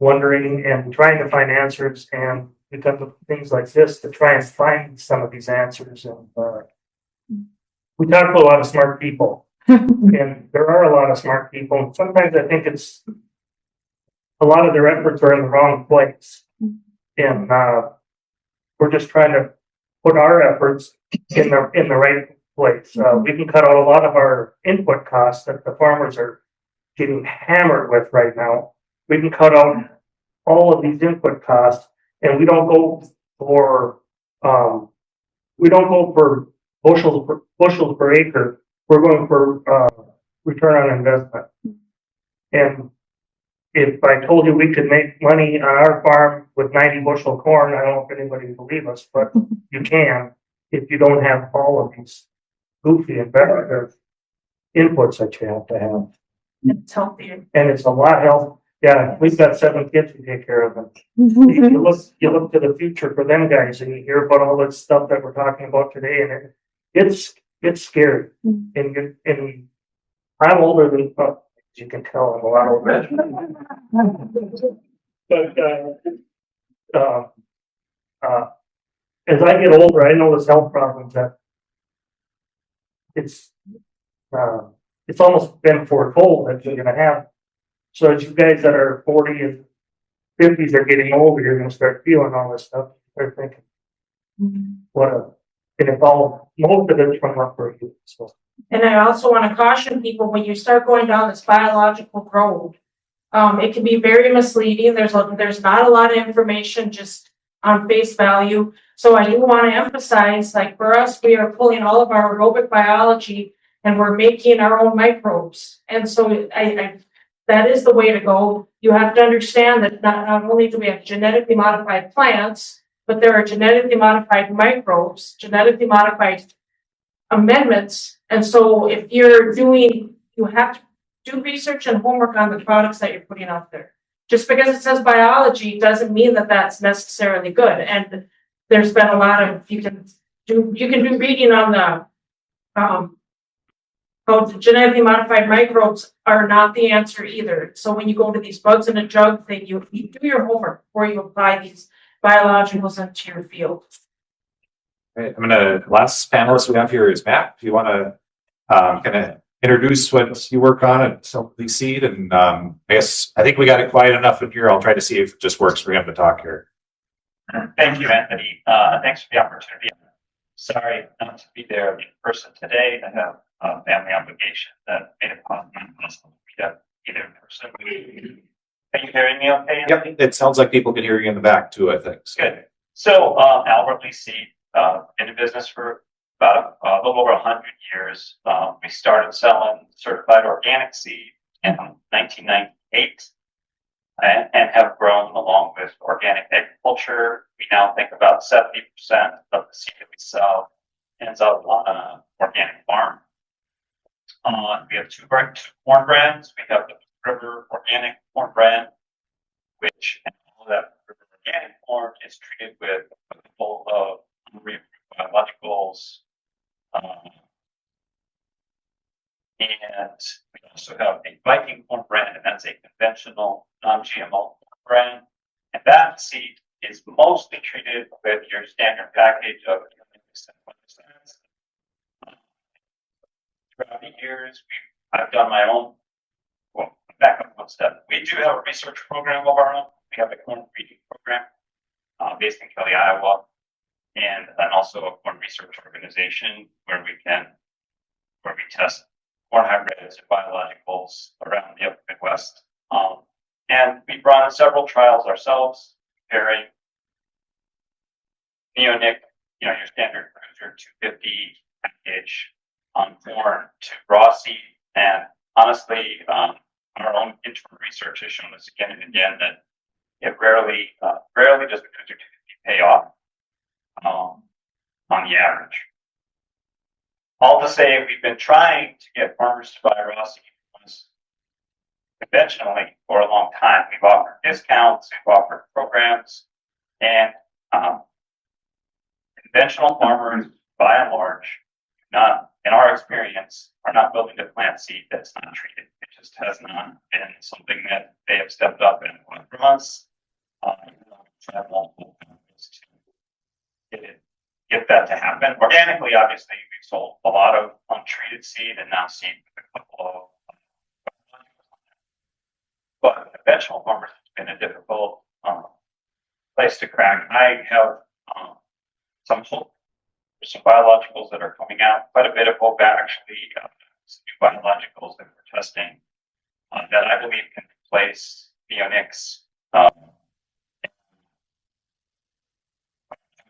wondering and trying to find answers, and because of things like this to try and find some of these answers. And we talk to a lot of smart people, and there are a lot of smart people. And sometimes I think it's a lot of their efforts are in the wrong place, and we're just trying to put our efforts in the right place. We can cut out a lot of our input costs that the farmers are getting hammered with right now. We can cut out all of these input costs, and we don't go for bushels per acre. We're going for return on investment. And if I told you we could make money on our farm with 90 bushel corn, I don't know if anybody would believe us, but you can if you don't have all of these goofy and better inputs that you have to have. It's healthier. And it's a lot healthier. Yeah, we've got 7 kids to take care of them. You look to the future for them guys, and you hear about all this stuff that we're talking about today, and it's scary. And I'm older than, as you can tell, I'm a lot older. But as I get older, I notice health problems that it's almost been foretold that you're going to have. So as you guys that are 40 and 50s are getting older, you're going to start feeling all this stuff. Start thinking, and it's all, most of it's from up for you. So. And I also want to caution people, when you start going down this biological road, it can be very misleading. There's not a lot of information just on face value. So I do want to emphasize, like for us, we are pulling all of our aerobic biology and we're making our own microbes. And so that is the way to go. You have to understand that not only do we have genetically modified plants, but there are genetically modified microbes, genetically modified amendments. And so if you have to do research and homework on the products that you're putting out there. Just because it says biology doesn't mean that that's necessarily good. And there's been a lot of, you can do reading on the, how genetically modified microbes are not the answer either. So when you go to these bugs in a jug thing, you do your homework before you apply these biologicals into your field. All right, last panelist we have here is Matt. If you want to kind of introduce what you work on at Silky Seed, and I think we got it quiet enough in here. I'll try to see if it just works for him to talk here. Thank you, Anthony. Thanks for the opportunity. Sorry not to be there in person today. I have a family obligation that made it possible to be either in person. Are you hearing me okay? Yep, it sounds like people can hear you in the back too, I think. So. Good. So, Albert Lee Seed, in the business for about a little over 100 years. We started selling certified organic seed in 1998. and have grown along with organic agriculture. We now think about 70% of the seed that we sell ends up on an organic farm. We have two corn brands. We have the River Organic Corn brand, which all that River Organic corn is treated with a couple of unreapproved biologicals. And we also have a Viking corn brand, and that's a conventional non-GMO corn brand. And that seed is mostly treated with your standard package of fungicides. Throughout the years, I've done my own. Well, back up one step. We do have a research program of our own. We have a corn breeding program based in Kelly, Iowa, and also a corn research organization where we test corn hybrids and biologicals around the upper Midwest. And we've run several trials ourselves, comparing Neonic, your standard cruiser 250 package on corn to raw seed. And honestly, our own internal research has shown us again and again that it rarely does the cruiser 250 pay off on the average. All to say, we've been trying to get farmers to buy raw seed conventionally for a long time. We've offered discounts, we've offered programs, and conventional farmers, by and large, not, in our experience, are not willing to plant seed that's not treated. It just has not been something that they have stepped up and won from us. Tried multiple times to get that to happen. Organically, obviously, we've sold a lot of untreated seed and now seed with a couple of but conventional farmers has been a difficult place to crack. I have some hope. There's some biologicals that are coming out. Quite a bit of hope, actually. Some new biologicals that we're testing that I believe can replace Neonics.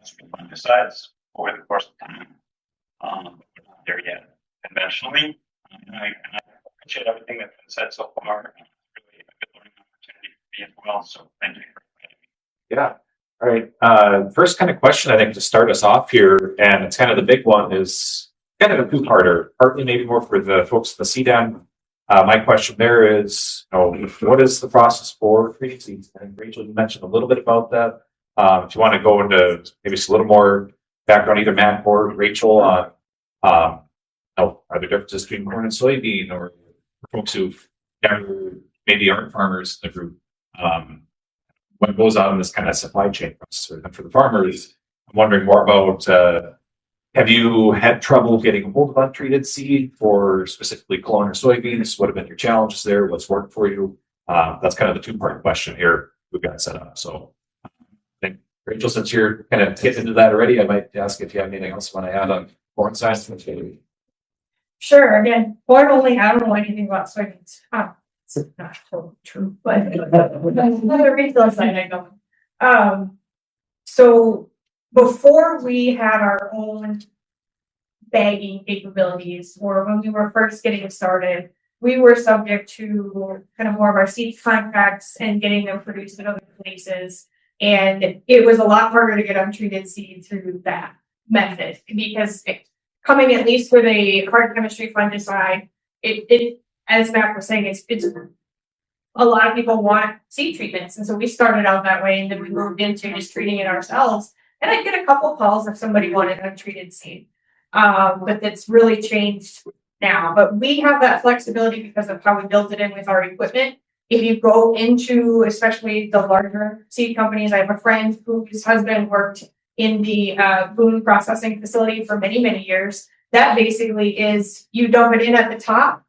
Insecticides over the course of time. We're not there yet conventionally. I appreciate everything that's been said so far. It's really a good learning opportunity for me as well. So thank you for inviting me. Yeah. All right. First kind of question, I think, to start us off here, and it's kind of the big one, is kind of a two-parter, partly maybe more for the folks at the CDM. My question there is, what is the process for treating seeds? And Raechel, you mentioned a little bit about that. If you want to go into maybe just a little more background, either Matt or Raechel, on are there differences between corn and soybean, or folks who maybe aren't farmers in the group? What goes on in this kind of supply chain process? And for the farmers, I'm wondering more about, have you had trouble getting a hold of untreated seed for specifically corn or soybeans? What have been your challenges there? What's worked for you? That's kind of the two-part question here we've got set up. So I think, Raechel, since you're kind of getting into that already, I might ask if you have anything else you want to add on corn science. Sure. Again, corn only, I don't know anything about soybeans. It's not totally true, but on the retail side, I know. So before we had our own bagging capabilities, or when we were first getting started, we were subject to kind of more of our seed contracts and getting them produced in other places. And it was a lot harder to get untreated seed through that method, because coming at least with a hard chemistry fungicide, it as Matt was saying, it's a lot of people want seed treatments. And so we started out that way, and then we moved into just treating it ourselves. And I get a couple calls if somebody wanted untreated seed. But that's really changed now. But we have that flexibility because of how we built it in with our equipment. If you go into, especially the larger seed companies, I have a friend whose husband worked in the Boone processing facility for many, many years. That basically is, you dump it in at the top.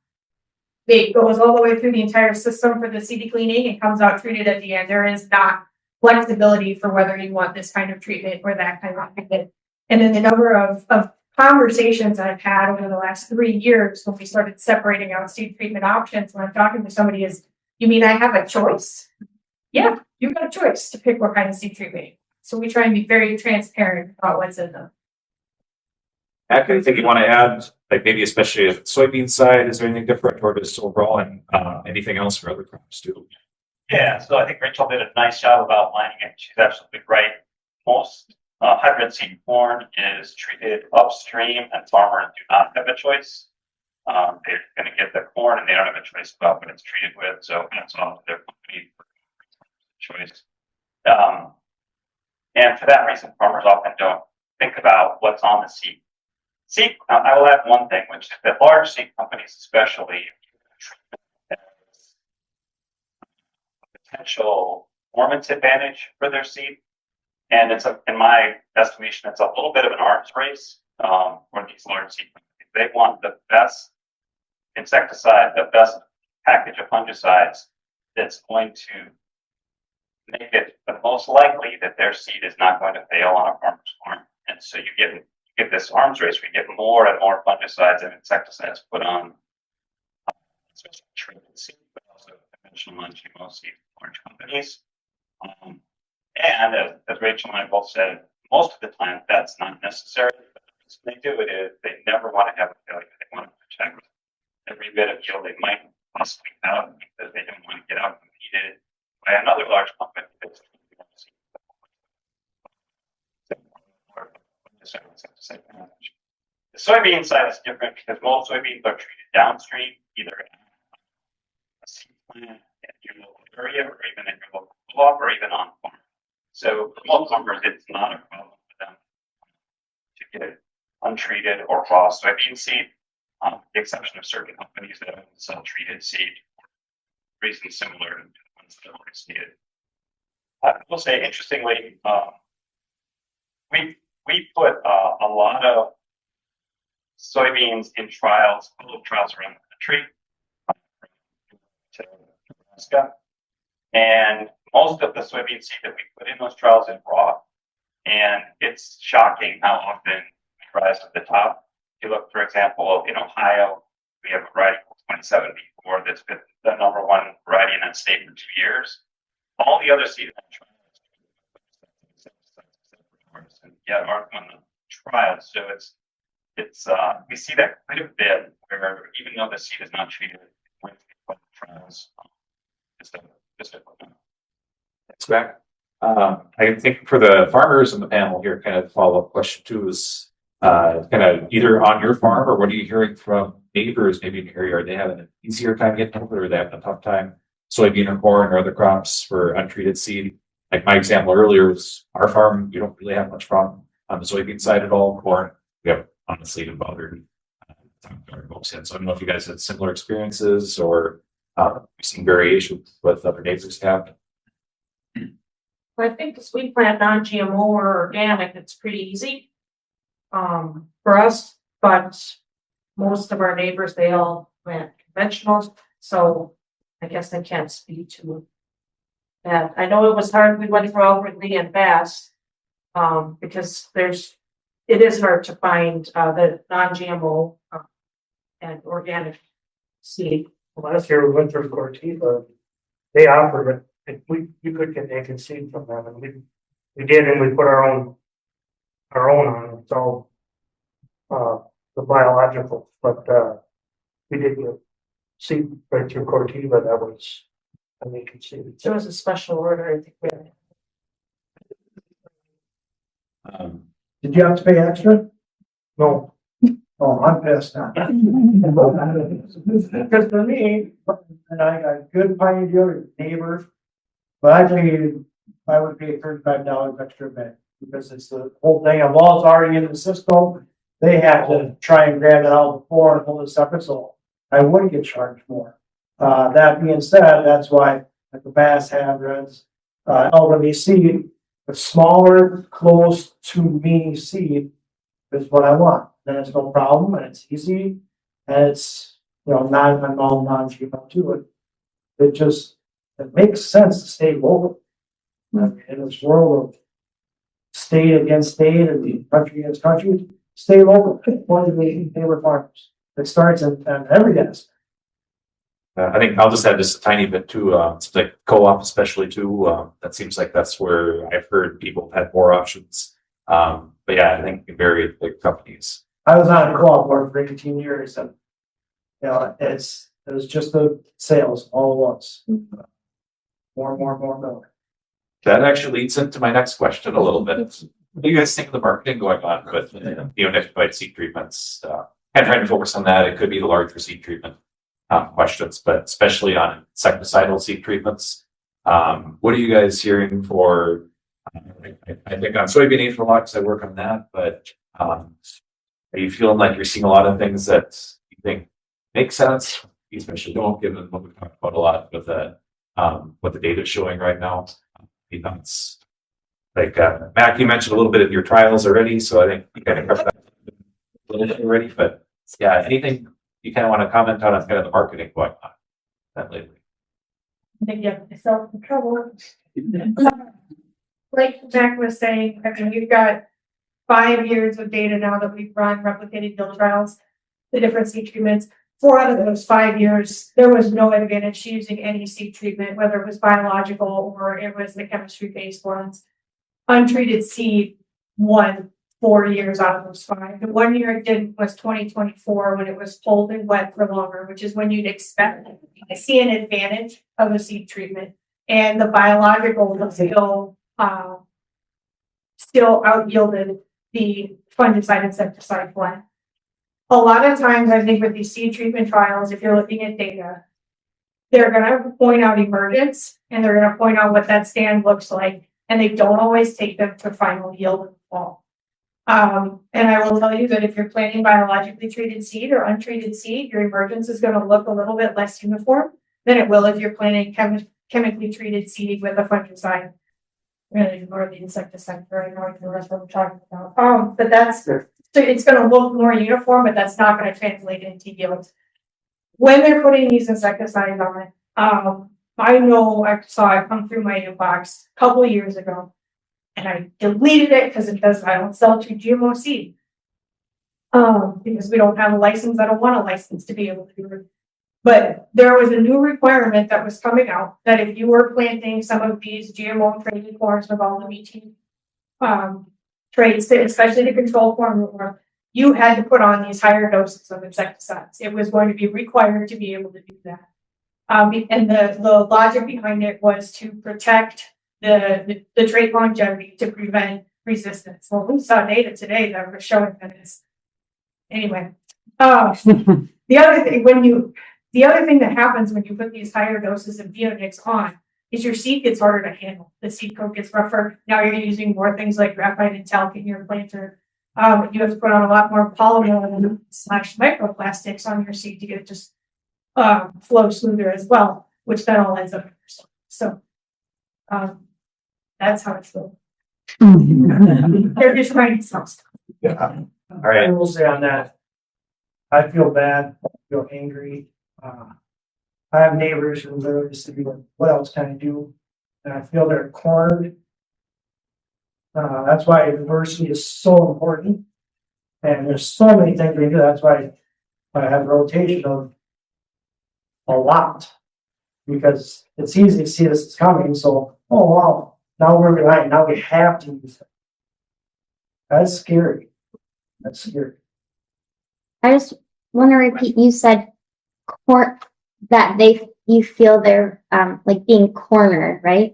It goes all the way through the entire system for the seed cleaning and comes out treated at the end. There is not flexibility for whether you want this kind of treatment or that kind of treatment. And then the number of conversations I've had over the last 3 years when we started separating out seed treatment options, when I'm talking to somebody, is, you mean I have a choice? Yeah, you've got a choice to pick what kind of seed treatment. So we try and be very transparent about what's in them. Anything you want to add, like maybe especially at the soybean side, is there anything different, or just overall, and anything else for other crops too? Yeah, so I think Raechel did a nice job of outlining it. She's absolutely right. Most hybrid seed corn is treated upstream, and farmers do not have a choice. They're going to get the corn, and they don't have a choice about what it's treated with. So that's off to their company for choice. And for that reason, farmers often don't think about what's on the seed. Seed, I will add one thing, which is that large seed companies, especially, potential performance advantage for their seed. And it's in my estimation, it's a little bit of an arms race for these large seed companies. They want the best insecticide, the best package of fungicides that's going to make it the most likely that their seed is not going to fail on a farmer's farm. And so you get this arms race where you get more and more fungicides and insecticides put on, especially treated seed, but also conventional non-GMO seed large companies. And as Raechel and I both said, most of the time that's not necessary. But the reason they do it is they never want to have a failure. They want to protect every bit of yield they might possibly have because they don't want to get out competed by another large company that's the soybean side is different because most soybeans are treated downstream, either in a seed plant in your local area or even in your local co-op or even on farm. So for most farmers, it's not a problem for them to get untreated or raw soybean seed, with the exception of certain companies that only sell treated seed for reasons similar to the ones that are already stated. I will say, interestingly, we put a lot of soybeans in trials, public trials around the country, to Nebraska, and most of the soybean seed that we put in those trials is raw, and it's shocking how often we rise to the top. If you look, for example, in Ohio, we have a variety called 27B4 that's been the #1 variety in that state for 2 years. All the other seed in that trial and yet aren't on the trial. So it's we see that quite a bit where even though the seed is not treated, with trials, just a Thanks, Mac. I think for the farmers on the panel here, kind of follow-up question too is kind of either on your farm or what are you hearing from neighbors maybe in your area? Are they having an easier time getting over it, or are they having a tough time soybean or corn or other crops for untreated seed? Like my example earlier was our farm, we don't really have much problem on the soybean side at all. Corn, we have honestly about folks in. So I don't know if you guys had similar experiences or we've seen variations with other neighbors have. I think as we plant non-GMO or organic, it's pretty easy for us, but most of our neighbors, they all plant conventionals. So I guess I can't speak to that. I know it was hard. We went through outwardly and fast because it is hard to find the non-GMO and organic seed. Last year we went through Cortiva. They offered it. You could get naked and seed from them, and we did, and we put our own on it. So the biological, but we did get seed right through Cortiva. That was naked seed. There was a special order, I think. Did you have to pay extra? No. Oh, I'm pissed now. Because for me, and I got good pioneer neighbors, but I would pay $35 extra a bit because it's the whole thing. A wall's already in the system. They have to try and grab it out before and hold it separate. So I would get charged more. That being said, that's why like the Bass hybrids, elderly seed, the smaller, close to me seed is what I want. Then it's no problem and it's easy and it's non-GMO to it. It makes sense to stay local. I mean, in this world of state against state and country against country, stay local. One of the favorite farmers. It starts at every aspect. I think I'll just add just a tiny bit too. It's like co-op, especially too. That seems like that's where I've heard people have had more options. But yeah, I think in very big companies. I was on a co-op board for 18 years, and it was just the sales all at once. more. That actually leads into my next question a little bit. What do you guys think of the marketing going on with neonicotinoid seed treatments? And trying to focus on that, it could be the larger seed treatment questions, but especially on insecticidal seed treatments. What are you guys hearing for? I think on soybean aphid locks, I work on that, but are you feeling like you're seeing a lot of things that you think make sense? Especially don't, given what we've talked about a lot with what the data is showing right now. That's like Mac, you mentioned a little bit of your trials already, so I think you kind of covered that a little bit already. But yeah, anything you kind of want to comment on kind of the marketing going on that lately? I think you have myself in trouble. Like Jack was saying, I mean, we've got 5 years of data now that we've run replicated yield trials, the different seed treatments. 4 out of those 5 years, there was no advantage to using any seed treatment, whether it was biological or it was the chemistry-based ones. Untreated seed won 4 years out of those 5. The 1 year it didn't was 2024 when it was cold and wet for longer, which is when you'd expect to see an advantage of a seed treatment. And the biological was still out-yielded the fungicide insecticide blend. A lot of times, I think with these seed treatment trials, if you're looking at data, they're going to point out emergence and they're going to point out what that stand looks like, and they don't always take them to final yield in the fall. And I will tell you that if you're planting biologically treated seed or untreated seed, your emergence is going to look a little bit less uniform than it will if you're planting chemically treated seed with a fungicide. Really ignore the insecticide for ignoring the rest of what I'm talking about. But that's so it's going to look more uniform, but that's not going to translate into yields. When they're putting these insecticides on it, I know I saw it come through my inbox a couple of years ago, and I deleted it because I don't sell to GMO seed. Because we don't have a license, I don't want a license to be able to do it. But there was a new requirement that was coming out that if you were planting some of these GMO traded forms of all the BT traits, especially to control corn rootworm, you had to put on these higher doses of insecticides. It was going to be required to be able to do that. And the logic behind it was to protect the trait longevity to prevent resistance. Well, we saw data today that was showing that it's anyway. The other thing that happens when you put these higher doses of Neonics on is your seed gets harder to handle. The seed coat gets rougher. Now you're using more things like graphite and talc in your planter. You have to put on a lot more polymer / microplastics on your seed to get it just flow smoother as well, which then all ends up in your soil. So that's how it's going. They're just writing some stuff. Yeah. All right. I will say on that, I feel bad. I feel angry. I have neighbors who literally just say, what else can I do? And I feel they're cornered. That's why diversity is so important. And there's so many things we do. That's why I have rotation of a lot. Because it's easy to see this is coming. So, oh wow, now we're behind. Now we have to use it. That's scary. That's scary. I just want to repeat, you said that you feel they're like being cornered, right?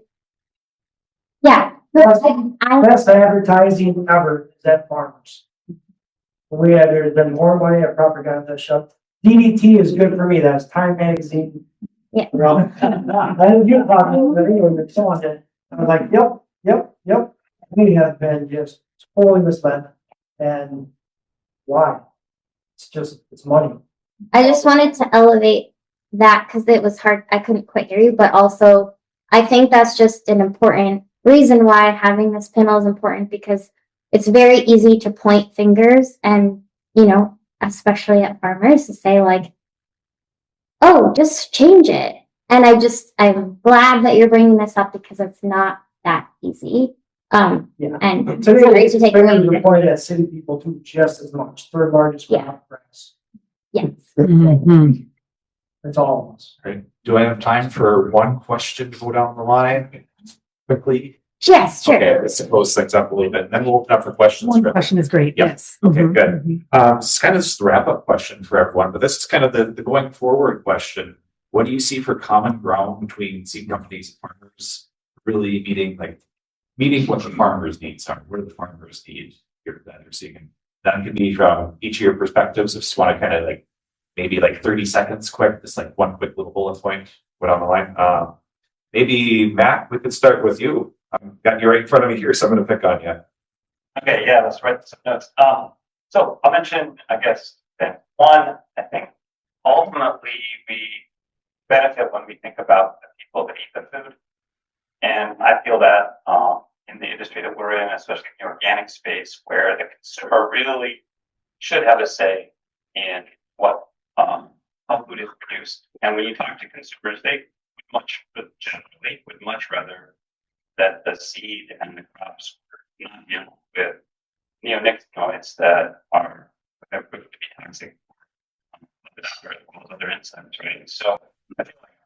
Yeah. Best advertising ever is at farmers. There's been more money at propaganda shut. DDT is good for me. That's Time Magazine. Yeah. Well, and you talk about the video and so on. And I was like, yep. We have been just totally misled. And why? It's money. I just wanted to elevate that because it was hard. I couldn't quite hear you, but also I think that's just an important reason why having this panel is important, because it's very easy to point fingers and, especially at farmers, to say like, oh, just change it. And I'm glad that you're bringing this up because it's not that easy. And today, sorry to take away. the point that city people do just as much. Third largest crop price. Yes. It's all of us. Right. Do I have time for one question to go down the line quickly? Yes, sure. Okay, let's close things up a little bit, and then we'll open up for questions. One question is great. Yep. Yes. Okay, good. It's kind of just the wrap-up question for everyone, but this is kind of the going forward question. what do you see for common ground between seed companies and farmers? Really meeting what the farmers' needs are. What do the farmers need here that they're seeing? That could be from each of your perspectives. If you want to kind of like maybe like 30 seconds quick, just like one quick little bullet point, put on the line. Maybe Matt, we could start with you. I've got you right in front of me here, so I'm going to pick on you. Okay, yeah, let's write some notes. So I'll mention, I guess, that one, I think ultimately we benefit when we think about the people that eat the food. And I feel that in the industry that we're in, especially in the organic space, where the consumer really should have a say in what how food is produced. And when you talk to consumers, they generally would much rather that the seed and the crops were not handled with neonicotinoids that are proved to be toxic for other enzymes, right? So I feel like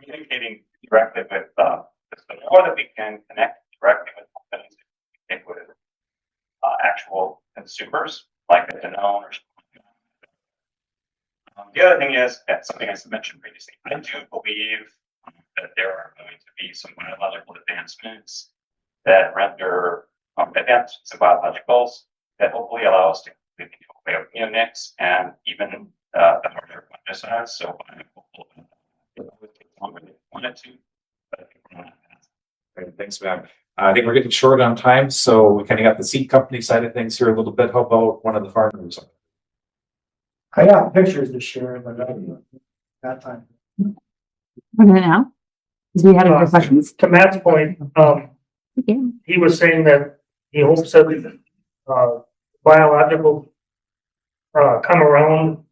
communicating directly with the more that we can connect directly with companies, with actual consumers like a Danone or something. The other thing is, something I mentioned previously, I do believe that there are going to be some biological advancements that render advancements in biologicals that hopefully allow us to move into a way of neonics and even the harder fungicides. So I'm hopeful that it would take longer than we wanted to, but I think we're on that path. Great, thanks, Matt. I think we're getting short on time, so we kind of got the seed company side of things here a little bit. How about one of the farmers? I got pictures to share, but I don't have time. Okay, now, because we had other questions. To Matt's point, he was saying that he hopes that biological come around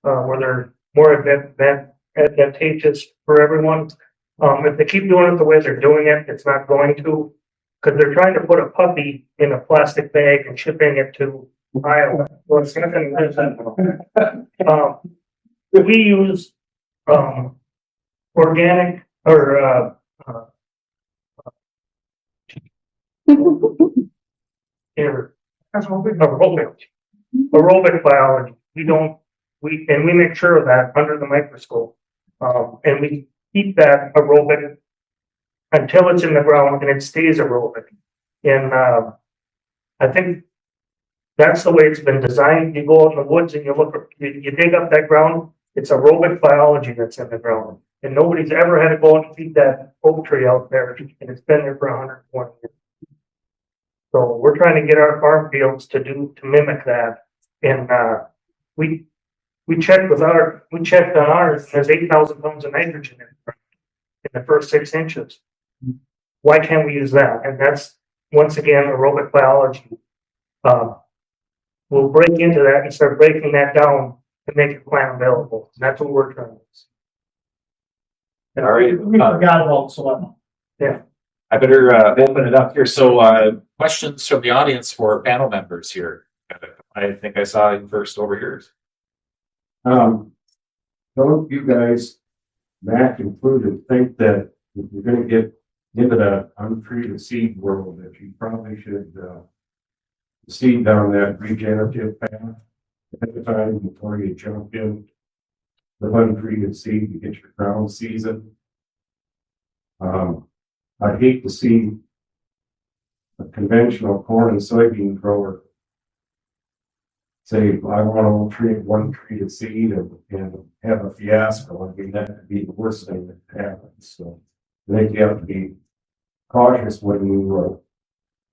where they're more advantageous for everyone. If they keep doing it the way they're doing it, it's not going to, because they're trying to put a puppy in a plastic bag and shipping it to Iowa. Well, it's nothing. We use organic or aerobic biology. We make sure of that under the microscope. And we keep that aerobic until it's in the ground and it stays aerobic. And I think that's the way it's been designed. You go out in the woods and you dig up that ground, it's aerobic biology that's in the ground. And nobody's ever had to go and feed that oak tree out there, and it's been there for 120 years. So we're trying to get our farm fields to mimic that. And we checked on ours, there's 8,000 pounds of nitrogen in the first 6 inches. Why can't we use that? And that's, once again, aerobic biology. We'll break into that and start breaking that down to make it plant available. And that's what we're trying to do. All right. We forgot about soil. Yeah. I better open it up here. So questions from the audience for panel members here. I think I saw you first over here. Don't you guys, Matt included, think that if you're going to get into that untreated seed world, that you probably should seed down that regenerative path at the time before you jump in the untreated seed to get your ground seasoned? I hate to see a conventional corn and soybean grower say, I want to treat one treated seed and have a fiasco. I mean, that could be the worst thing that happens. So I think you have to be cautious when you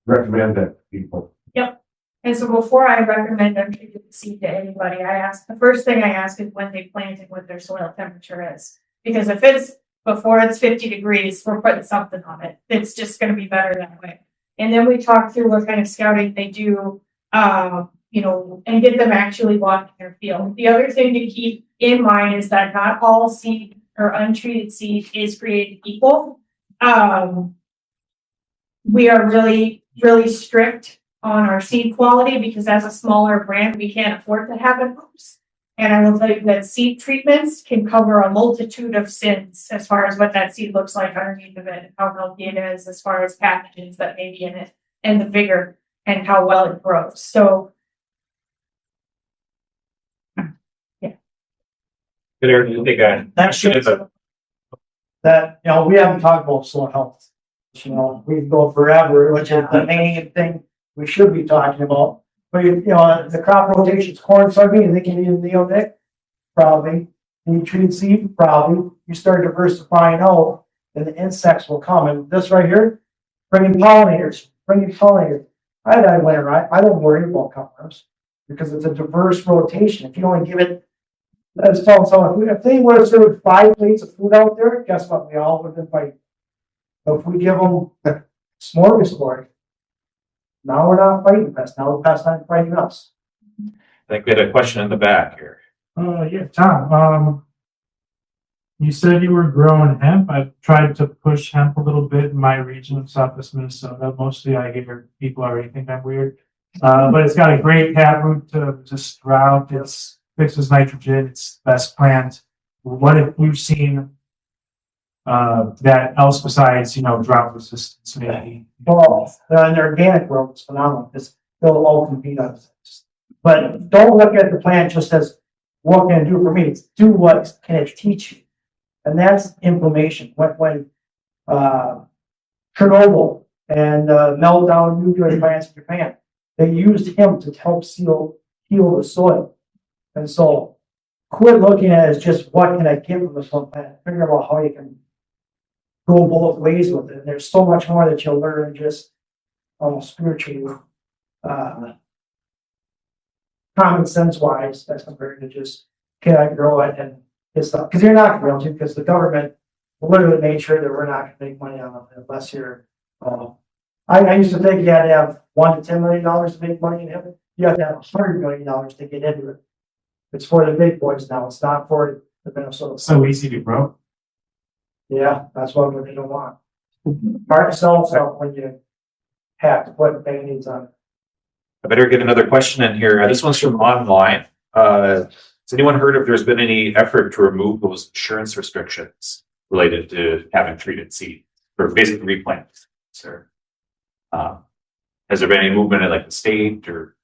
recommend that to people. Yep. And so before I recommend untreated seed to anybody, the first thing I ask is when they plant and what their soil temperature is. Because if it's before it's 50 degrees, we're putting something on it. It's just going to be better that way. And then we talk through what kind of scouting they do, and get them actually walking their field. The other thing to keep in mind is that not all seed or untreated seed is created equal. We are really, really strict on our seed quality because as a smaller brand, we can't afford to have it. And I will tell you that seed treatments can cover a multitude of sins as far as what that seed looks like underneath of it, and how healthy it is as far as pathogens that may be in it, and the vigor and how well it grows. So, yeah. Good, Eric, you think That shit, that, you know, we haven't talked about soil health. You know, we can go forever, which is the main thing we should be talking about. But you know, the crop rotations, corn, soybean, they can use neonic, probably. And you treat seed, probably. You start diversifying out, and the insects will come. And this right here, bringing pollinators. I had that winter, right? I don't worry about customers because it's a diverse rotation. If you only give it, let's tell someone, if they would have served 5 plates of food out there, guess what? We all would have been fighting. But if we give them a smorgasbord, now we're not fighting pests. Now the pests aren't fighting us. I think we had a question in the back here. Yeah, Tom, you said you were growing hemp. I've tried to push hemp a little bit in my region of Southwest Minnesota. Mostly I hear people already think I'm weird. But it's got a great taproot to sprout. It fixes nitrogen. It's the best plant. What have you seen that else besides, you know, drought resistance maybe? Well, the organic growth is phenomenal because they'll all compete on this. But don't look at the plant just as what can it do for me. It's do what can it teach you. And that's inflammation. When Chernobyl and meltdown nuclear plants in Japan, they used him to help heal the soil. And so quit looking at it as just what can I get from this plant. Figure out how you can go both ways with it. And there's so much more that you'll learn just almost spiritually, common sense wise, as compared to just can I grow it and it's not because you're not going to because the government literally made sure that we're not going to make money on it unless you're. I used to think you had to have $1 to $10 million to make money in it. You have to have $100 million to get into it. It's for the big boys now. It's not for the Minnesota. So easy to grow. Yeah, that's what they don't want. Hard to sell stuff when you have to put band-aids on it. I better get another question in here. This one's from online. Has anyone heard if there's been any effort to remove those insurance restrictions related to having treated seed or basically replants? Sir, has there been any movement at like the state or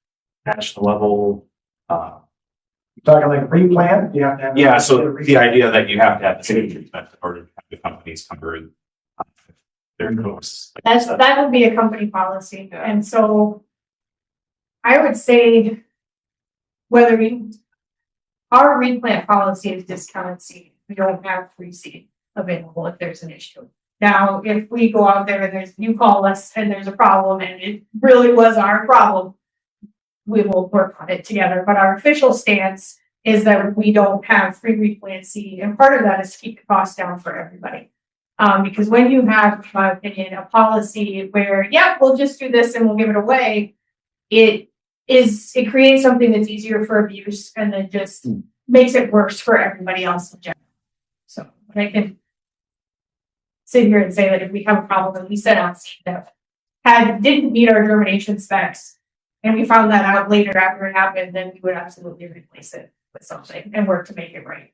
national level? You're talking like replant? You have to have. Yeah, so the idea that you have to have the seed treatment in order to have the companies cover their costs. That would be a company policy. And so I would say our replant policy is discounted seed. We don't have free seed available if there's an issue. Now, if we go out there and you call us and there's a problem and it really was our problem, we will work on it together. But our official stance is that we don't have free replant seed. And part of that is to keep the cost down for everybody. Because when you have, in my opinion, a policy where, we'll just do this and we'll give it away, it creates something that's easier for abuse and then just makes it worse for everybody else in general. So I can sit here and say that if we have a problem and we set out seed that didn't meet our germination specs and we found that out later after it happened, then we would absolutely replace it with something and work to make it right.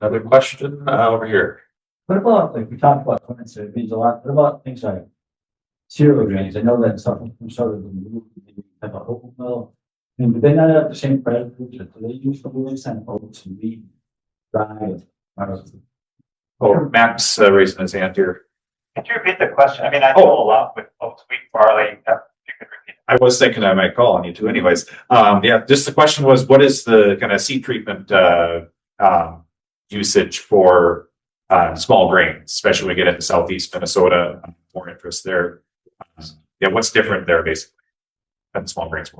Another question over here. What about, like we talked about, it means a lot. What about things like cereal grains? I know that some sort of have a whole mill. And do they not have the same predators? Do they use some oats and wheat, rye? Oh, Max raising his hand here. Could you repeat the question? I mean, I know a lot with oats, wheat, barley. If you could repeat. I was thinking I might call on you too anyways. Just the question was, what is the kind of seed treatment usage for small grains, especially when we get into Southeast Minnesota, more interest there. What's different there basically than small grains?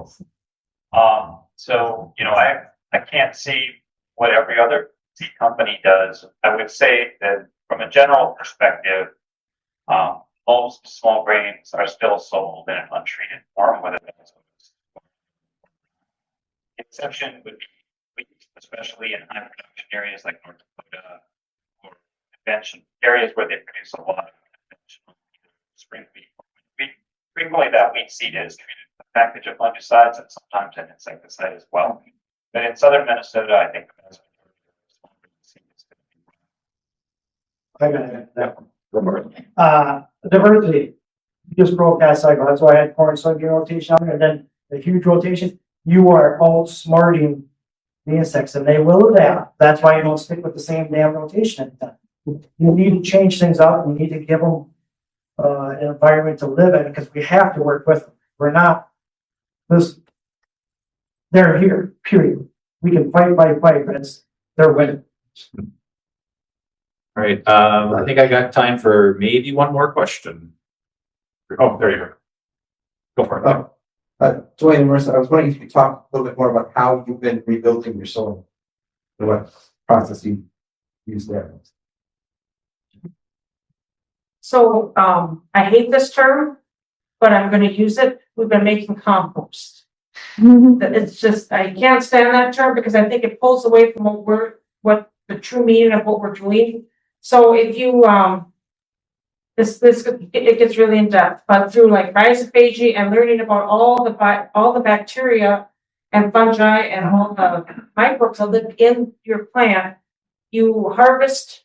So, you know, I can't see what every other seed company does. I would say that from a general perspective, most small grains are still sold in an untreated form, whether that's the exception would be wheat, especially in high production areas like North Dakota or convention areas where they produce a lot of conventional spring wheat. Frequently, that wheat seed is treated with a package of fungicides and sometimes an insecticide as well. But in southern Minnesota, I think the vast majority of small grain seed is Diversity. You just broke that cycle. That's why I had corn soybean rotation on there, and then the huge rotation. You are outsmarting the insects, and they will adapt. That's why you don't stick with the same damn rotation every time. You need to change things up. You need to give them an environment to live in, because we have to work with them. We're not this. They're here, period. We can fight, but they're winning. All right, I think I got time for maybe one more question. Oh, there you go. Go for it. Duane and Marissa, I was wondering if you could talk a little bit more about how you've been rebuilding your soil. What process you use there. So, I hate this term, but I'm gonna use it. We've been making compost. It's just, I can't stand that term because I think it pulls away from what the true meaning of what we're doing. So if you, it gets really in depth, but through like rhizophagy and learning about all the bacteria and fungi and all the microbes that live in your plant, you harvest,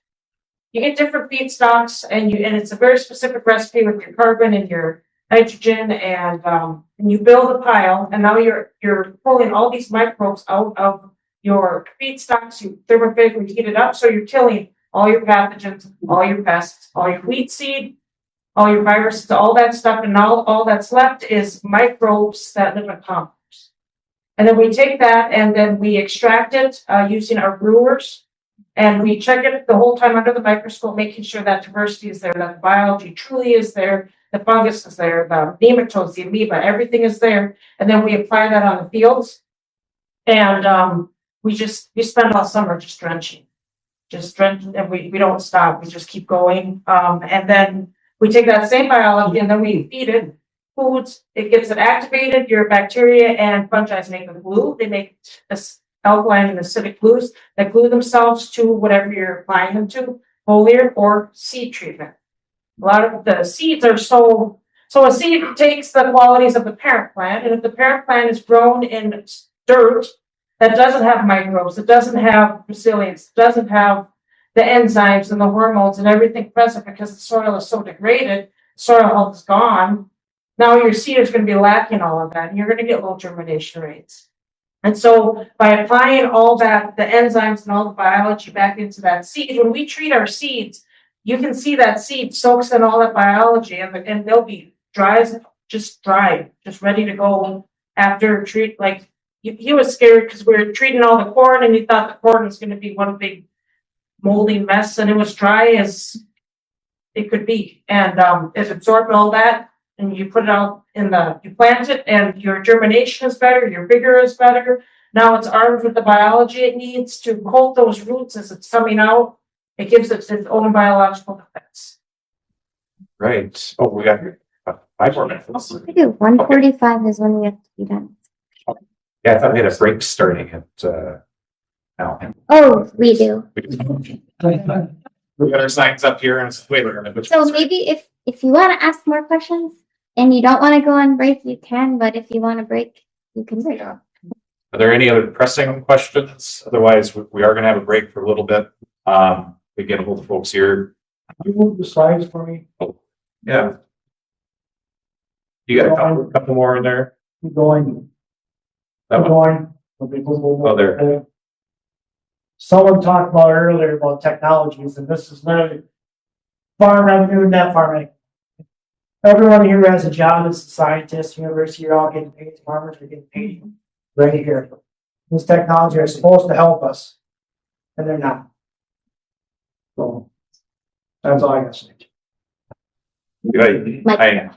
you get different feedstocks, and it's a very specific recipe with your carbon and your nitrogen, and you build a pile, and now you're pulling all these microbes out of your feedstocks. You thermophagically heat it up, so you're killing all your pathogens, all your pests, all your wheat seed, all your viruses, all that stuff, and all that's left is microbes that live in compost. And then we take that and then we extract it using our brewers, and we check it the whole time under the microscope, making sure that diversity is there, that the biology truly is there, the fungus is there, the nematodes, the amoeba, everything is there. And then we apply that on the fields, and we spend all summer just drenching, and we don't stop. We just keep going. And then we take that same biology and then we feed it foods. It gets it activated. Your bacteria and fungi make the glue. They make alkaline and acidic glues that glue themselves to whatever you're applying them to, foliar or seed treatment. A lot of the seeds are so a seed takes the qualities of the parent plant, and if the parent plant is grown in dirt that doesn't have microbes, it doesn't have resilience, doesn't have the enzymes and the hormones and everything present because the soil is so degraded, soil health is gone. Now your seed is going to be lacking all of that, and you're going to get low germination rates. And so by applying all that, the enzymes and all the biology back into that seed, when we treat our seeds, you can see that seed soaks in all that biology, and they'll be just ready to go after treat. Like he was scared because we were treating all the corn, and he thought the corn was going to be one big moldy mess, and it was dry as it could be. And it absorbed all that, and you put it out you plant it, and your germination is better, your vigor is better. Now it's armed with the biology it needs to coat those roots as it's coming out. It gives it its own biological defense. Right. Oh, we got 5 more minutes. 1:45 is when we have to be done. Yeah, I thought we had a break starting at now. Oh, we do. We got our signs up here, and it's wait a minute. So maybe if you want to ask more questions and you don't want to go on break, you can. But if you want to break, you can break. Are there any other pressing questions? Otherwise, we are going to have a break for a little bit. We get a hold of folks here. Can you move the slides for me? Oh, yeah. You got a couple more in there? Keep going. That Keep one? going. Oh, there. Someone talked about earlier about technologies, and this is literally farm revenue, net farming. Everyone here has a job as a scientist, university, you're all getting paid, farmers are getting paid right here. These technologies are supposed to help us, and they're not. So that's all I got to say.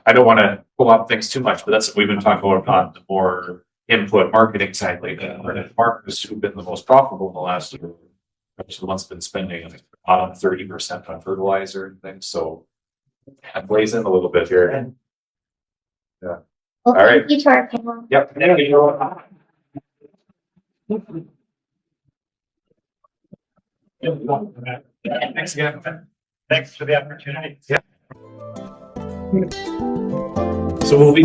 I don't want to pull out things too much, but that's what we've been talking about on the more input marketing side lately. Farmers who've been the most profitable in the last year, the ones been spending on 30% on fertilizer and things. So that plays in a little bit here. Yeah. Well, all right. Thank you to our panel. Yep. Thanks again. Thanks for the opportunity. Yeah. So we'll be